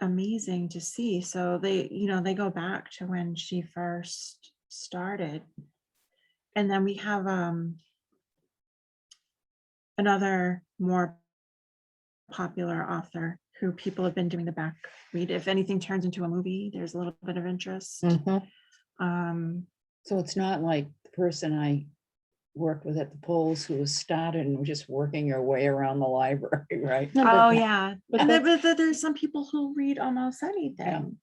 amazing to see. So they, they go back to when she first started. And then we have another more popular author who people have been doing the back read. If anything turns into a movie, there's a little bit of interest. Mhm. So it's not like the person I worked with at the polls who was started and was just working your way around the library, right? No, but- Oh, yeah. but And then that's- but there's some people who read almost anything.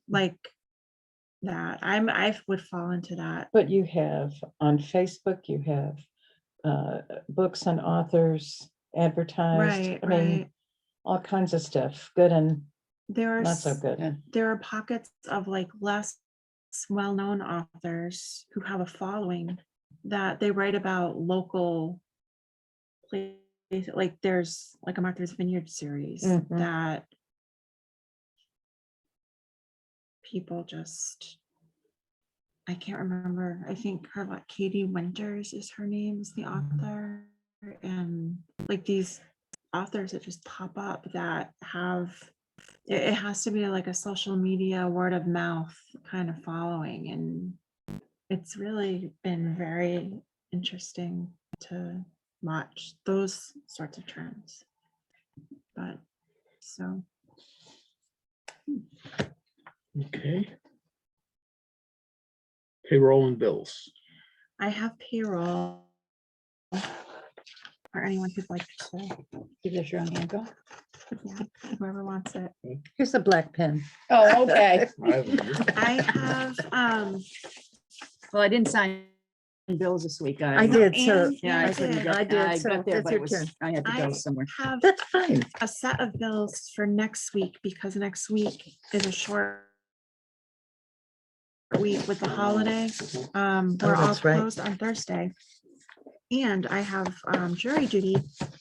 Like that. I would fall into that. But you have on Facebook, you have books and authors advertised. Right, I mean, right. all kinds of stuff, good and There are not so s- good. there are pockets of like less well-known authors who have a following that they write about local places. Like there's like a Martha's Vineyard series Mhm. that people just, I can't remember. I think her, like Katie Winters is her name, is the author. And like these authors that just pop up that have, it has to be like a social media word of mouth kind of following. And it's really been very interesting to watch those sorts of trends. But so, Okay. Payroll and bills. I have payroll. Or anyone who'd like to, Give this your own hand go. yeah, whoever wants it. Here's a black pen. Oh, okay. I have a- I have, Well, I didn't sign bills this week. I did, so and Yeah, you I couldn't did. get, I did, I so got there, that's but your it was, turn. I had to go I somewhere. have That's fine. a set of bills for next week because next week is a short week with the holiday. We're all that's right. closed on Thursday. And I have jury duty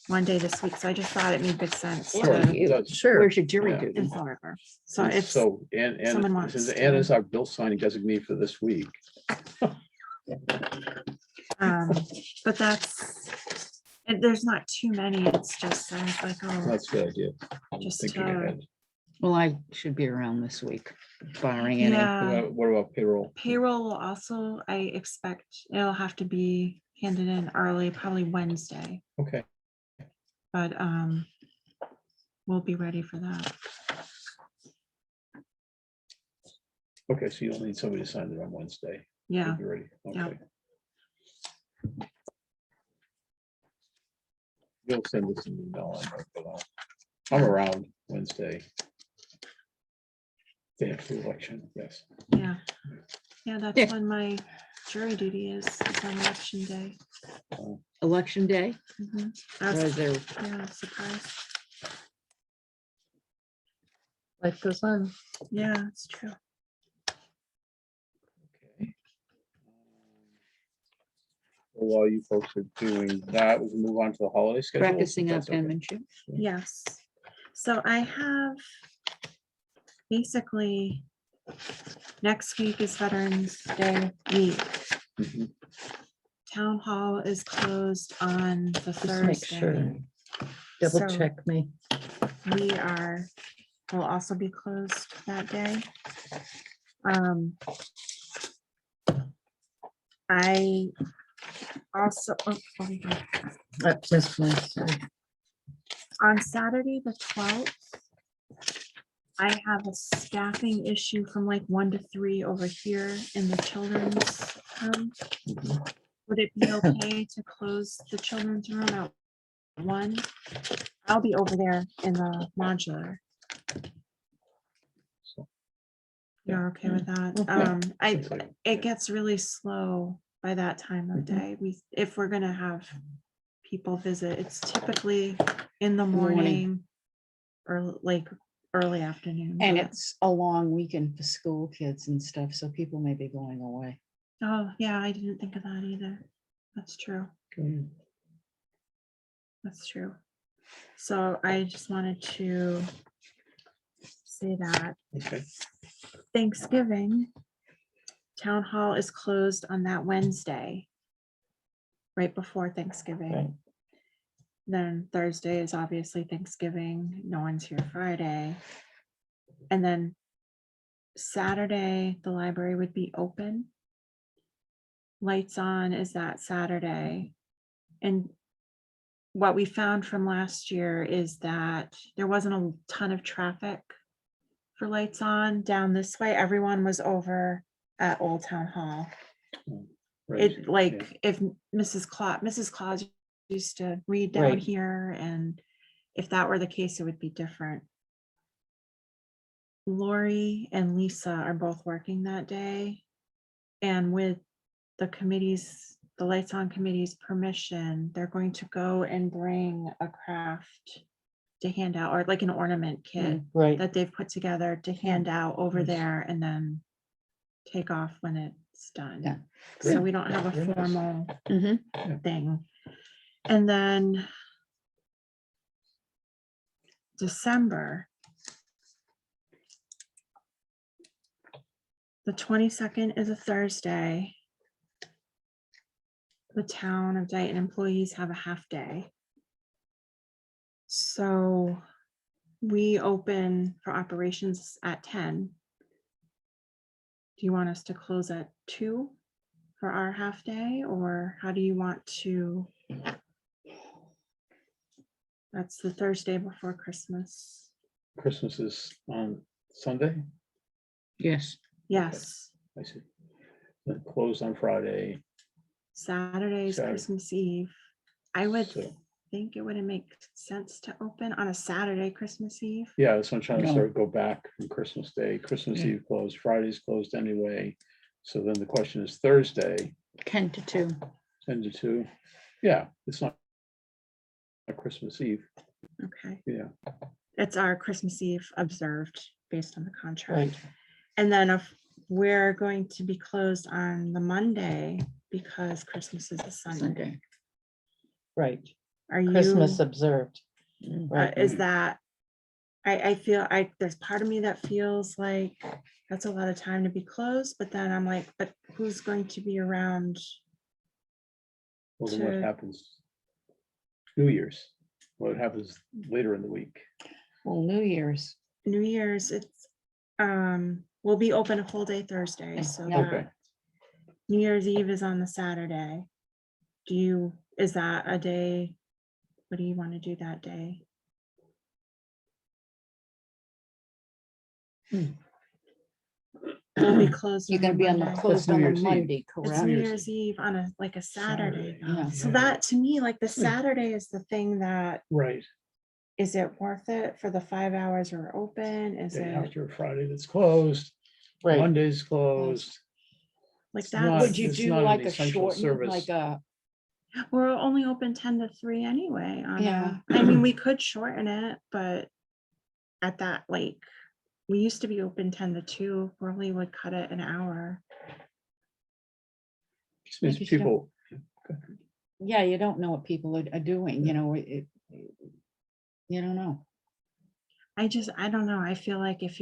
one day this week, so I just thought it made good sense Sure, to it does. Sure. Where's your jury Yeah. duty? in Fall River. So And it's, So, someone and wants since to- Anna's our bill signing designee for this week. but that's, and there's not too many, it's just, I was like, oh, That's a good idea. just Thinking ahead. Well, I should be around this week, barring any. yeah. What about payroll? Payroll will also, I expect it'll have to be handed in early, probably Wednesday, Okay, but we'll be ready for that. okay, so you'll need somebody to sign it on Wednesday. Yeah, You'll be ready, Yeah. okay. You'll send us an email. I'm around Wednesday. Day after the election, yes. yeah. Yeah, that's Yeah. when my jury duty is on election day. Election day? Mhm. Or I is was, there, yeah, surprised. Life goes on. Yeah, it's true. Okay. Well, while you folks are doing that, we can move on to the holiday schedule. if practicing our that's okay. penmanship? Yes. So I have basically next week is Veterans Day week. Mhm. Town hall is closed on the Just make Thursday. sure. Double So check me. we will also be closed that day. I also, Miss Bliss, sorry. on Saturday, the 12th, I have a staffing issue from like 1 to 3 over here in the children's room. Mhm. Would it be okay to close the children's room at 1? I'll be over there in the modular. So, You're okay with that? Yeah. Seems like- It gets really slow by that time of day. If we're gonna have people visit, it's typically in the morning. morning or like early afternoon. And but- it's a long weekend for school kids and stuff, so people may be going away. Oh, yeah, I didn't think of that either. That's true. Okay. That's true. So I just wanted to say that Okay, Thanksgiving, town hall is closed on that Wednesday, right before Right. Thanksgiving. Then Thursday is obviously Thanksgiving. No one's here Friday. And then Saturday, the library would be open. Lights on is that Saturday. And what we found from last year is that there wasn't a ton of traffic for lights on down this way. Everyone was over at Old Town Hall. right. It like if Mrs. Claus used to read down Right. here, and if that were the case, it would be different. Lori and Lisa are both working that day. And with the committee's, the Lights On Committee's permission, they're going to go and bring a craft to hand out, or like an ornament kit Right. that they've put together to hand out over Nice. there and then take off when it's done. Yeah. So Great. we don't have a Very nice. formal Mhm. thing. And then December, the 22nd is a Thursday. The town of Dighton employees have a half day. So we open for operations at 10. Do you want us to close at 2 for our half day, or how do you want to? That's the Thursday before Christmas. Christmas is on Sunday, Yes. Yes, I see. Then closed on Friday. Saturday is Saturday. Christmas Eve. I would So, think it wouldn't make sense to open on a Saturday, Christmas Eve. yeah, that's what I'm trying to No. sort of go back from Christmas Day. Christmas Yeah. Eve closed, Friday's closed anyway. So then the question is Thursday, 10 to 2. 10 to 2. Yeah, it's not Christmas Eve. Okay, Yeah, it's our Christmas Eve observed based on the contract. Right. And then if we're going to be closed on the Monday because Christmas is a Sunday. Sunday. Right. Are you, Christmas observed. Mm. Right. is that, I feel, there's part of me that feels like that's a lot of time to be closed, but then I'm like, but who's going to be around? well, then what To- happens? New Year's, what happens later in the week? Well, New Year's. New Year's, it's, we'll be open a full day Thursday, so Yeah. Okay. that New Year's Eve is on the Saturday. Is that a day? What do you want to do that day? We'll be closed. You're gonna be on the Monday. closed New on the Year's Eve. Monday, It's correct? New Year's Year's Eve on a Saturday. Saturday, though. yeah. So Yeah. that, to me, like the Hmm. Saturday is the thing that, Right. is it worth it for the 5 hours we're open? Is Day it after Friday that's closed, Right. Monday's closed. like It's that? not- Would you it's do not an like a essential shortened, service. like a, We're only open 10 to 3 anyway. Yeah. I mean, we could shorten it, but at that, like, we used to be open 10 to 2, probably would cut it an hour. Just means Because you don't- people, yeah, you don't know what people are doing, you know, you don't know. I don't know. I feel like if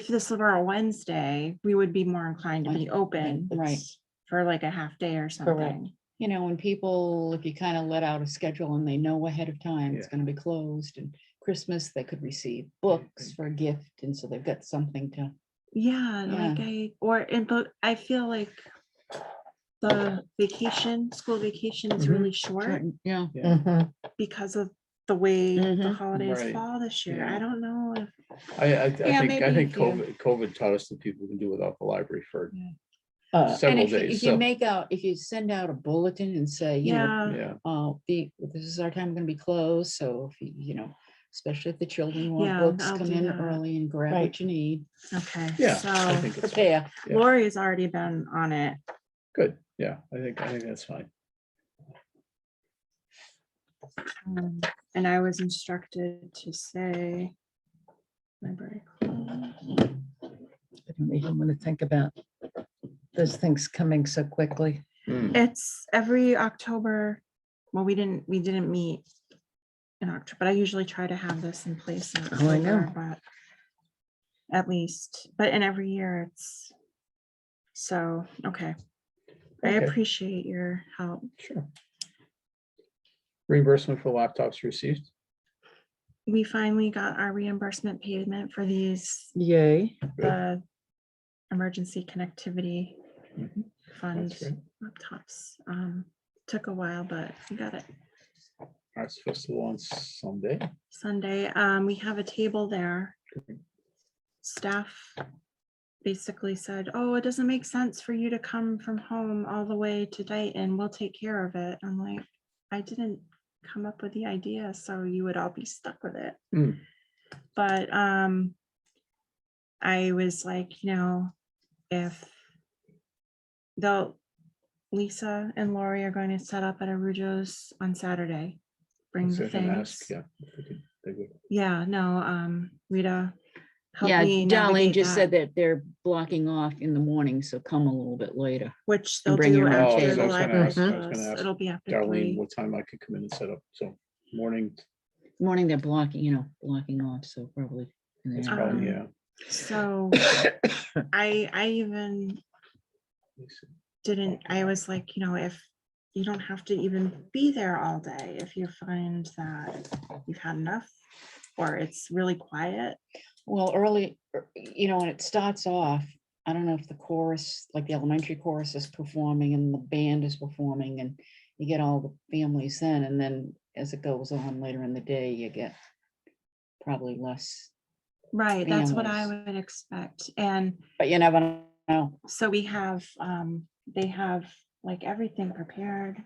this were a Wednesday, we would be more inclined to be open Right. for like a half day or something. You know, when people, if you kind of let out a schedule and they know ahead of time it's Yeah. gonna be closed, and Christmas, they could receive books for a gift, and so they've got something to, Yeah, like but I feel like the school vacation is Mhm. really short shorten- yeah. yeah, Mhm. because of the way the Mhm. holidays Right. fall this year. Yeah. I don't know if, I Yeah, think maybe if you- COVID taught us that people can do without the library for Uh, And several if you, days. if you So, make out, if you send out a bulletin and say, you know, yeah, this is our time, gonna be closed, so if you know, especially if the children want Yeah, books, I'll come do in that. early and grab Right. what you need, okay. yeah, I So think it's prepare. yeah. Lori's already been on it. good. Yeah, I think that's fine. And I was instructed to say library closed. I don't even want to think about those things coming so quickly. Mm, It's every October well, we didn't meet in October, but I usually try to have this in place in Oh, I know. October, but at least, but in every year it's, so, okay. I Okay. appreciate your help. Sure. Reimbursement for laptops received. We finally got our reimbursement payment for these, Yay. the emergency connectivity Mhm. fund That's great. laptops. Took a while, but we got it Arts Festival on Sunday. Sunday. We have a table there. Staff basically said, oh, it doesn't make sense for you to come from home all the way to Dighton. We'll take care of it. I'm like, I didn't come up with the idea, so you would all be stuck with it. Mm. But I was like, if Lisa and Lori are going to set up at Arujo's on Saturday, bring Let's the see if I can ask, things. yeah, if they would. Yeah, no, Rita helped Yeah, me Darlene navigate just said that, that they're blocking off in the morning, so come a little bit later. which and they'll bring do your own Oh, after so the I was gonna library ask- I was gonna close. ask It'll be after Darlene, 3. what time I could come in and set up, so morning, Morning, they're blocking off, so probably. in the that's afternoon. probably, Um, yeah. So I even I was like, if you don't have to even be there all day, if you find that you've had enough or it's really quiet. Well, early, when it starts off, I don't know if the chorus, like the elementary chorus is performing and the band is performing and you get all the families then, and then as it goes on later in the day, you get probably less, Right, that's what I Families. would expect. And but you never know. so we have, they have like everything prepared.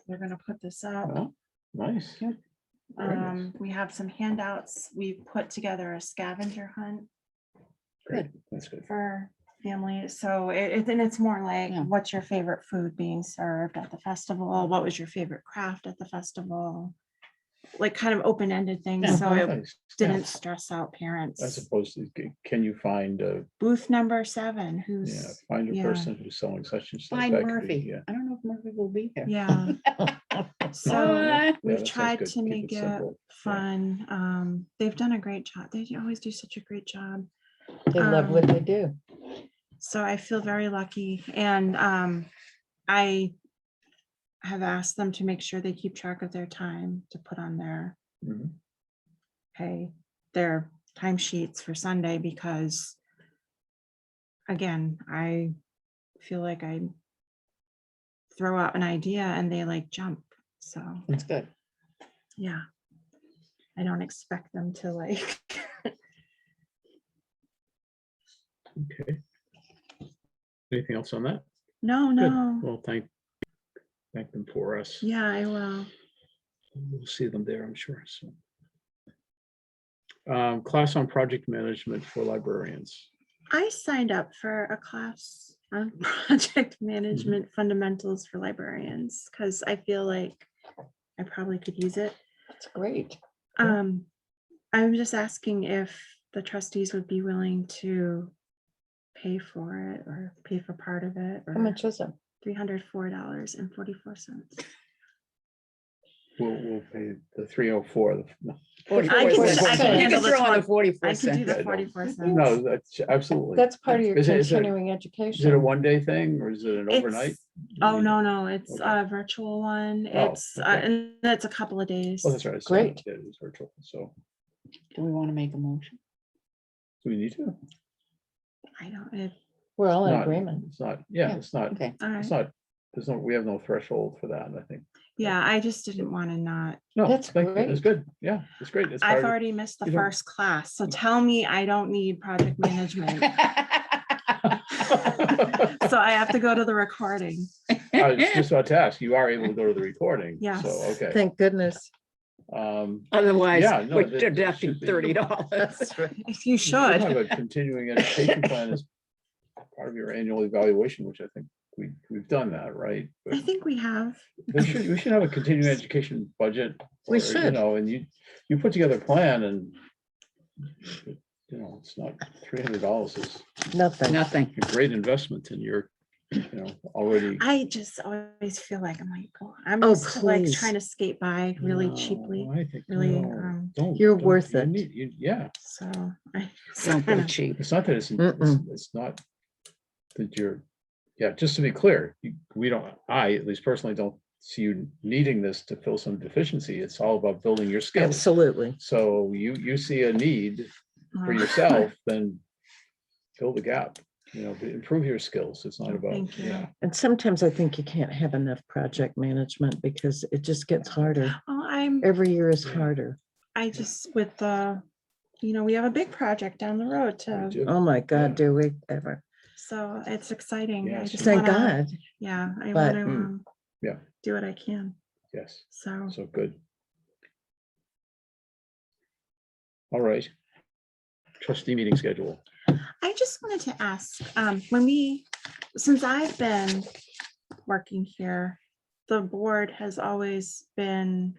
They're gonna put this up. Oh, nice. very nice. We have some handouts. We put together a scavenger hunt Great, that's good. for families. So and it's more like, Yeah. what's your favorite food being served at the festival? What was your favorite craft at the festival? Like kind of open-ended things, Yeah. so it Nice, yeah. didn't stress out As parents. opposed to, can you find a, Booth number 7, yeah, who's, find a yeah. person who's selling such and such. Find that could be, Murphy. Yeah. I don't know if Murphy will be here. yeah. So What? we've that sounds tried good. to Keep make it it simple. Yeah. fun. They've done a great job. They always do such a great job. They love what they do. So I feel very lucky, and I have asked them to make sure they keep track of their time to put on their Mhm. their timesheets for Sunday, because again, I feel like I throw out an idea and they like jump. So That's good. yeah, I don't expect them to like. Okay. Anything else on that? No, Good. no. Well, thank them for us. Yeah, I will. We'll see them there, I'm sure, so. Class on project management for librarians. I signed up for a class on project management fundamentals for librarians because I feel like I probably could use it. That's great. Yeah. I'm just asking if the trustees would be willing to pay for it or pay for part of it, How or much is it? $304.44. We'll pay the 304. I can You handle the throw on the 20 44 I can do cents. the Yeah, 44 cents. No, that's absolutely. That's part of your Is it- continuing Is it a education. one-day thing or is it an overnight? Oh, no, it's Okay. a virtual one. Oh, It's, okay. and it's a couple of days. Oh, that's right. I saw Great. It is virtual, so Do we want to make a motion? do we need to? I don't, We're all in Not- agreement. It's not, yeah, Yeah. it's not, Okay. all right. it's not, we have no threshold for that, I think. Yeah, I just didn't want to not. No, That's thank you. It's great. good. Yeah, it's great. It's I've hard. already missed the you don't- first class, so tell me I don't need project management. So I have to go to the recording. I was just about to ask, you are able to go to the recording. Yes. So, okay. Thank goodness. Otherwise, Yeah, no, we're that deducting should be- $30. That's right. If you You should have should. a continuing education plan as part of your annual evaluation, which I think we've done that, right? I But think we have. we should have a continuing education budget. We or, should. And you put together a plan and it's not $300 is Nothing. Nothing. a great investment in your already. I just always feel like I'm like, oh, I'm Oh, used to like please. trying to skate by really No, cheaply. I think, really, no, don't. You're don't- worth you it. Yeah, So I Don't go kinda- cheap. it's not that it's Mm-mm. it's not that you're, yeah, just to be clear, we don't, I at least personally don't see you needing this to fill some deficiency. It's all about building your skills. Absolutely. So you see a need for yourself, then fill the gap, improve your skills. It's not Oh, about, thank you. yeah. And sometimes I think you can't have enough project management because it just gets harder. Oh, Every year is Yeah. harder. I just with the, we have a big project down the road We to, do. Oh my Yeah. God, do we ever? so it's exciting. I Yes. just Thank wanna, God. yeah, I But- want to Yeah. do what I can. Yes, So so good. All right. Trustee meeting schedule. I just wanted to ask, since I've been working here, the board has always been,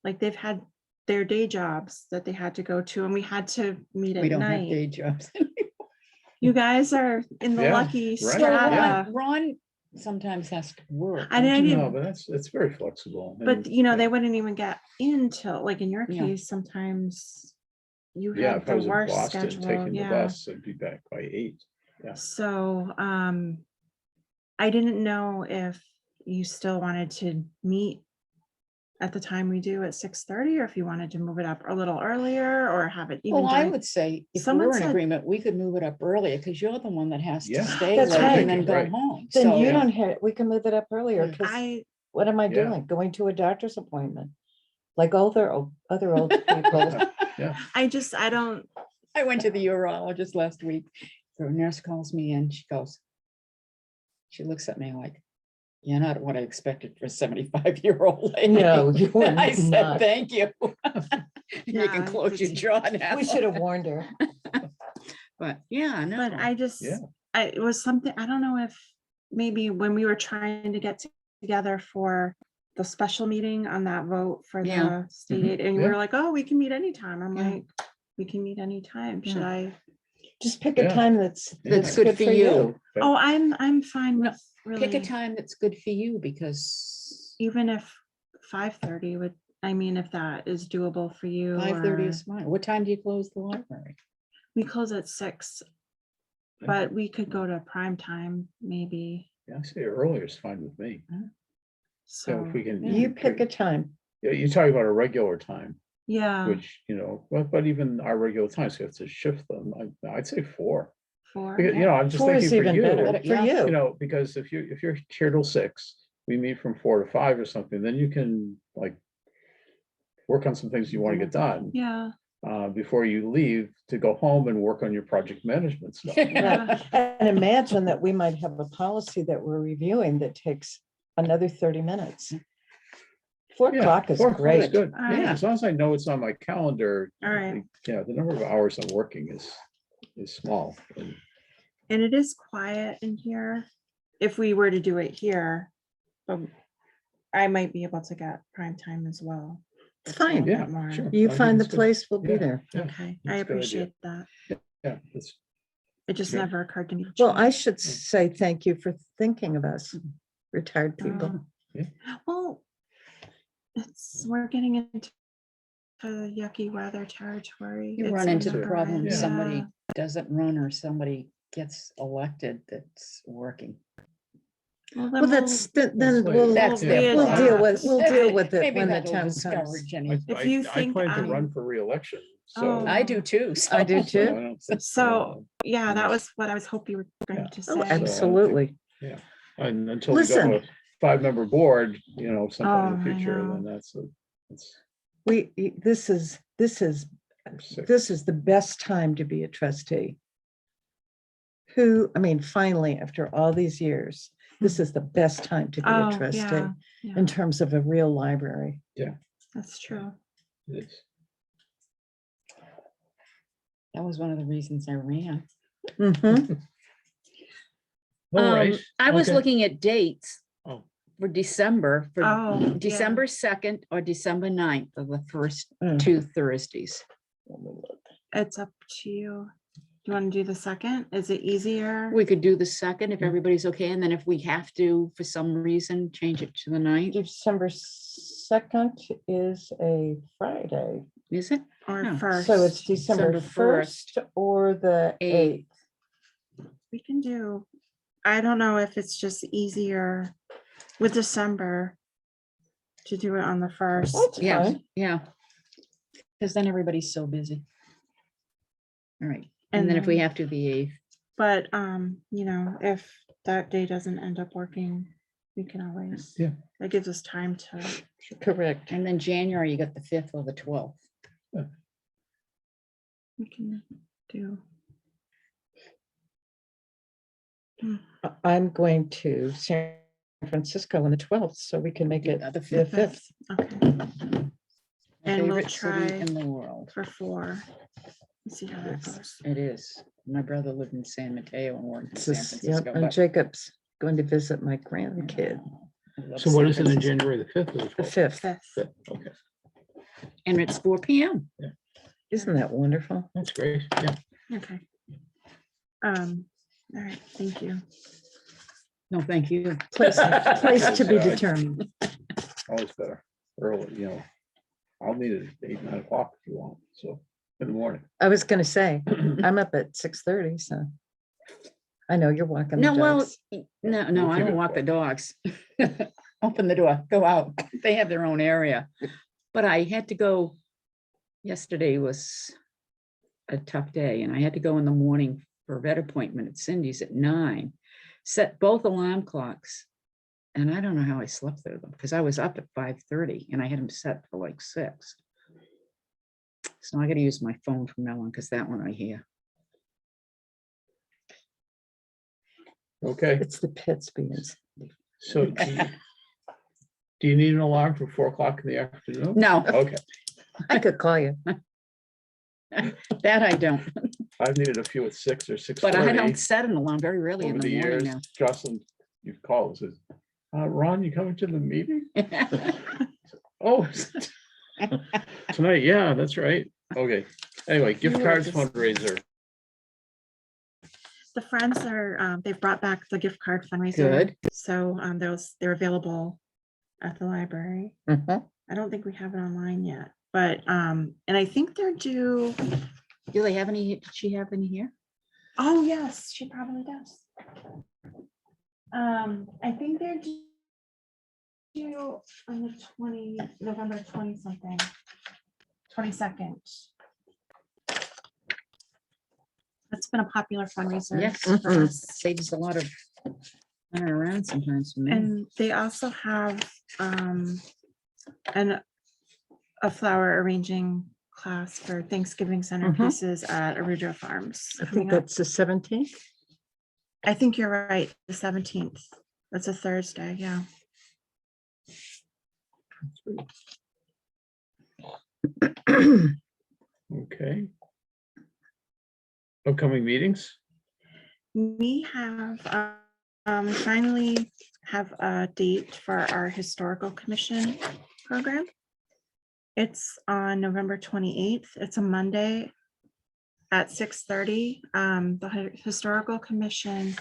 like, they've had their day jobs that they had to go to, and we had to meet We at don't have night. day jobs. You guys are in the Yeah, lucky right. strata. Yeah. Ron sometimes has to work. I don't you? didn't No, even- but it's very flexible. But and, they yeah. wouldn't even get in till, like in your Yeah. case, sometimes you Yeah, had if I the was in worst Boston schedule. taking the Yeah. bus, I'd be back by 8. Yeah. So, I didn't know if you still wanted to meet at the time we do at 6:30, or if you wanted to move it up a little earlier or have it even. Well, I during- would say if Someone we're in said- agreement, we could move it up earlier because you're the one that has to Yeah. stay That's late right. and then go Right. home. Then So you Yeah. don't have, we can move it up earlier because I, what am I Yeah. doing? Going to a doctor's appointment? Like all their other old people. Yeah, I don't, I went to the urologist last week. The nurse calls me in, she looks at me like, you're not what I expected for a 75-year-old lady. No, you were I said, not. thank you. You Yeah, can close your it's- jaw now. We should have warned her. But yeah, no. but I just, Yeah. it was something, I don't know if maybe when we were trying to get together for the special meeting on that vote for Yeah. the state Mhm. aid, and we Yeah. were like, oh, we can meet anytime. I'm Yeah. like, we can meet anytime. Should Yeah. I? Just pick a Yeah. time that's That's good for you. Yeah. Oh, I'm fine No, with really. Pick a time that's good for you because Even if 5:30 would, I mean, if that is doable for you. 5:30 or- is fine. What time do you close the library? We close at 6, Yeah. but we could go to prime time, maybe. Yeah, I say earlier is fine with me. So So, if we can. You pick a time. Yeah, you're talking about a regular time, yeah, which, but even our regular times, we have to shift them. I'd say 4. 4. Because, I'm just 4 thinking is for even better you, for Yeah. you. because if you're here till 6, we meet from 4 to 5 or something, then you can like work on some things you want to get done Yeah, before you leave to go home and work on your project management stuff. yeah. And imagine that we might have a policy that we're reviewing that takes another 30 minutes. 4 Yeah, o'clock is 4 o'clock is great. good. All Yeah, right. as long as I know it's on my calendar. All right. Yeah, the number of hours I'm working is small. And it is quiet in here. If we were to do it here, I might be able to get prime time as well. It's Just a fine. little Yeah, bit more. sure. You I think find the it's good. place, we'll be Yeah. there. Yeah, Okay, that's I a good idea. appreciate that. yeah, it's, It just Good. never occurred to me. to Well, I change. should say thank you for thinking of us, retired people. Well, we're getting into yucky weather territory. You It's run on into the the problem, Yeah. somebody Yeah. doesn't run or somebody gets elected that's working. Well, Well, then That's we'll, That's their we'll problem. deal with it Maybe when the that'll time comes. discourage any. If you I think plan to I'm- run for reelection, so. Oh. I do too. I do so- too. so I don't- So, yeah, that Yes. was what I was hoping you were Yeah. going to Oh, say. absolutely. And until we go to a Listen. 5-member board, sometime in Oh, the I future, know. then that's This is the best time to be a trustee. Finally, after all these years, this is the best time to be a Oh, trustee yeah, yeah, in terms of a real library. that's true. it is. That was one of the reasons I ran. Mhm. All right. I was okay. looking at dates Oh. for December, for Oh, yeah. December 2nd or December 9th are the first Mm. 2 Thursdays. It's up to you. you want to do the second? Is it easier? We could do the second if Mm. everybody's okay, and then if we have to, for some reason, change it to the 9th. December 2nd is a Friday, Is it? Or No. first? so it's December December 1st or the Eighth. 8th. We can do, I don't know if it's just easier with December to do it on the first. That's Yeah, fine. yeah. Because then everybody's so busy. All right, and then if we have to, the 8th. But, you know, if that day doesn't end up working, we can always. Yeah. That gives us time to, Correct. And then January, you got the 5th or the 12th. we can do. I'm going to San Francisco on the 12th, so we can make it The the 5th. 5th. Okay, My And we'll favorite city try in the world. for 4. Let's see how that Yes, goes. it is. My brother lived in San Mateo and worked in This San is, Francisco. and but- Jacob's going to visit my grandkid, I love So what San is it in Francisco. January, the 5th or the the 12th? 5th. Fifth. Okay, And it's 4 PM. Isn't that wonderful? that's great. Yeah, Okay. All right, thank you. No, thank you. Place to be Yeah. determined. always better early, you know. I'll need it at 8, 9 o'clock if you want, so in the morning. I was gonna say, I'm up at 6:30, so. I know you're walking the No, well, dogs. no, We'll I keep don't it walk the quiet. dogs. Open the door, go out. They have their own area. But I had to go, yesterday was a tough day, and I had to go in the morning for a vet appointment at Cindy's at 9. Set both alarm clocks. And I don't know how I slept through them, because I was up at 5:30 and I had them set for like 6. So I gotta use my phone from now on, because that one I hear. Okay, It's the pits beans. so do you need an alarm for 4 o'clock in the afternoon? No, Okay, I could call you. that I don't, I've needed a few at 6 or 6:30. but I don't set an alarm very early in Over the the morning years, Jocelyn, you've called, and says, Ron, you coming to the meeting? now. Oh, tonight, yeah, that's right. Okay, anyway, gift You cards are just- fundraiser. The friends are, they've brought back the gift card fundraiser. Good. So, they're available at the library. Mhm. I don't think we have it online yet, but, and I think they're due, Do they have any, did she have any here? oh, yes, she probably does. I think they're due on the November 20 something, 22nd. That's been a popular fundraiser. Yes. for us. Saves a lot of running around sometimes for me. And they also have a flower arranging class for Thanksgiving centerpieces at Arudra Farms. I think coming up. that's the 17th. I think you're right, the 17th. That's a Thursday, yeah. Okay. Upcoming meetings? We have, we finally have a date for our historical commission program. It's on November 28th. It's a Monday at 6:30. The Historical Commission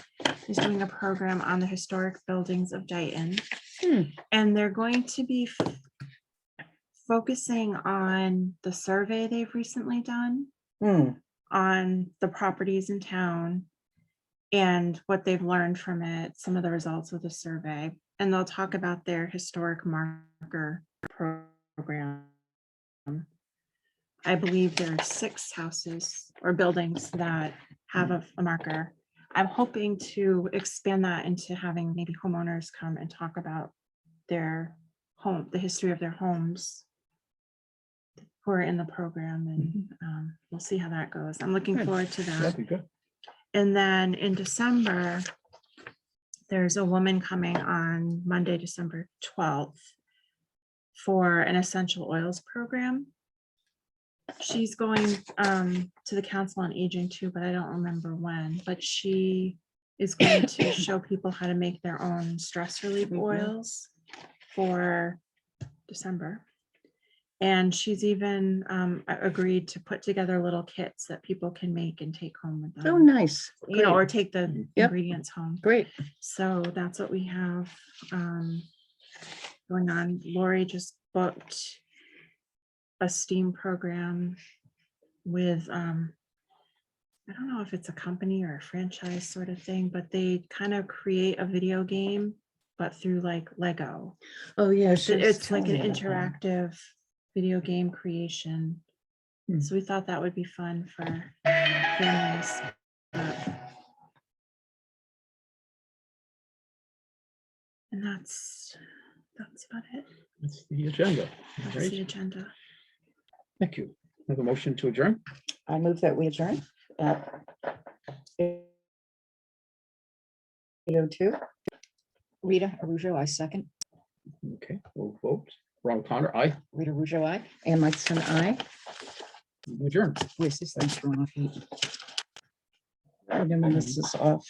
is doing a program on the historic buildings of Dighton. Hmm. And they're going to be focusing on the survey they've recently done on the properties in town and what they've learned from it, some of the results of the survey. And they'll talk about their historic marker program. I believe there are 6 houses or buildings that have a marker. I'm hoping to expand that into having maybe homeowners come and talk about their home, the history of their homes who are in the program, and we'll see how that goes. I'm looking Good. forward to that. That'd be good. And then in December, there's a woman coming on Monday, December 12th for an essential oils program. She's going to the Council on Aging too, but I don't remember when, but she is going to show people how to make their own stress relief Mhm. oils for December. And she's even agreed to put together little kits that people can make and take home with Oh, them. nice. You know, or Great. take the Yep. ingredients home. Great. So that's what we have going on. Lori just booked a STEAM program with, I don't know if it's a company or a franchise sort of thing, but they kind of create a video game, but through like Lego. Oh, yeah. she was It's like an telling me about that. interactive video game creation. Hmm. So we thought that would be fun for families. And that's about it. That's the agenda. That's Right. the agenda. Thank you. Have a motion to adjourn? I move that we adjourn at 8:02. Rita Arujo, I second. Okay, we'll vote. Ron Connor, aye. Rita Arujo, I. And Meister, aye. Adjourn. Where's this thing thrown off heat? And then this is off.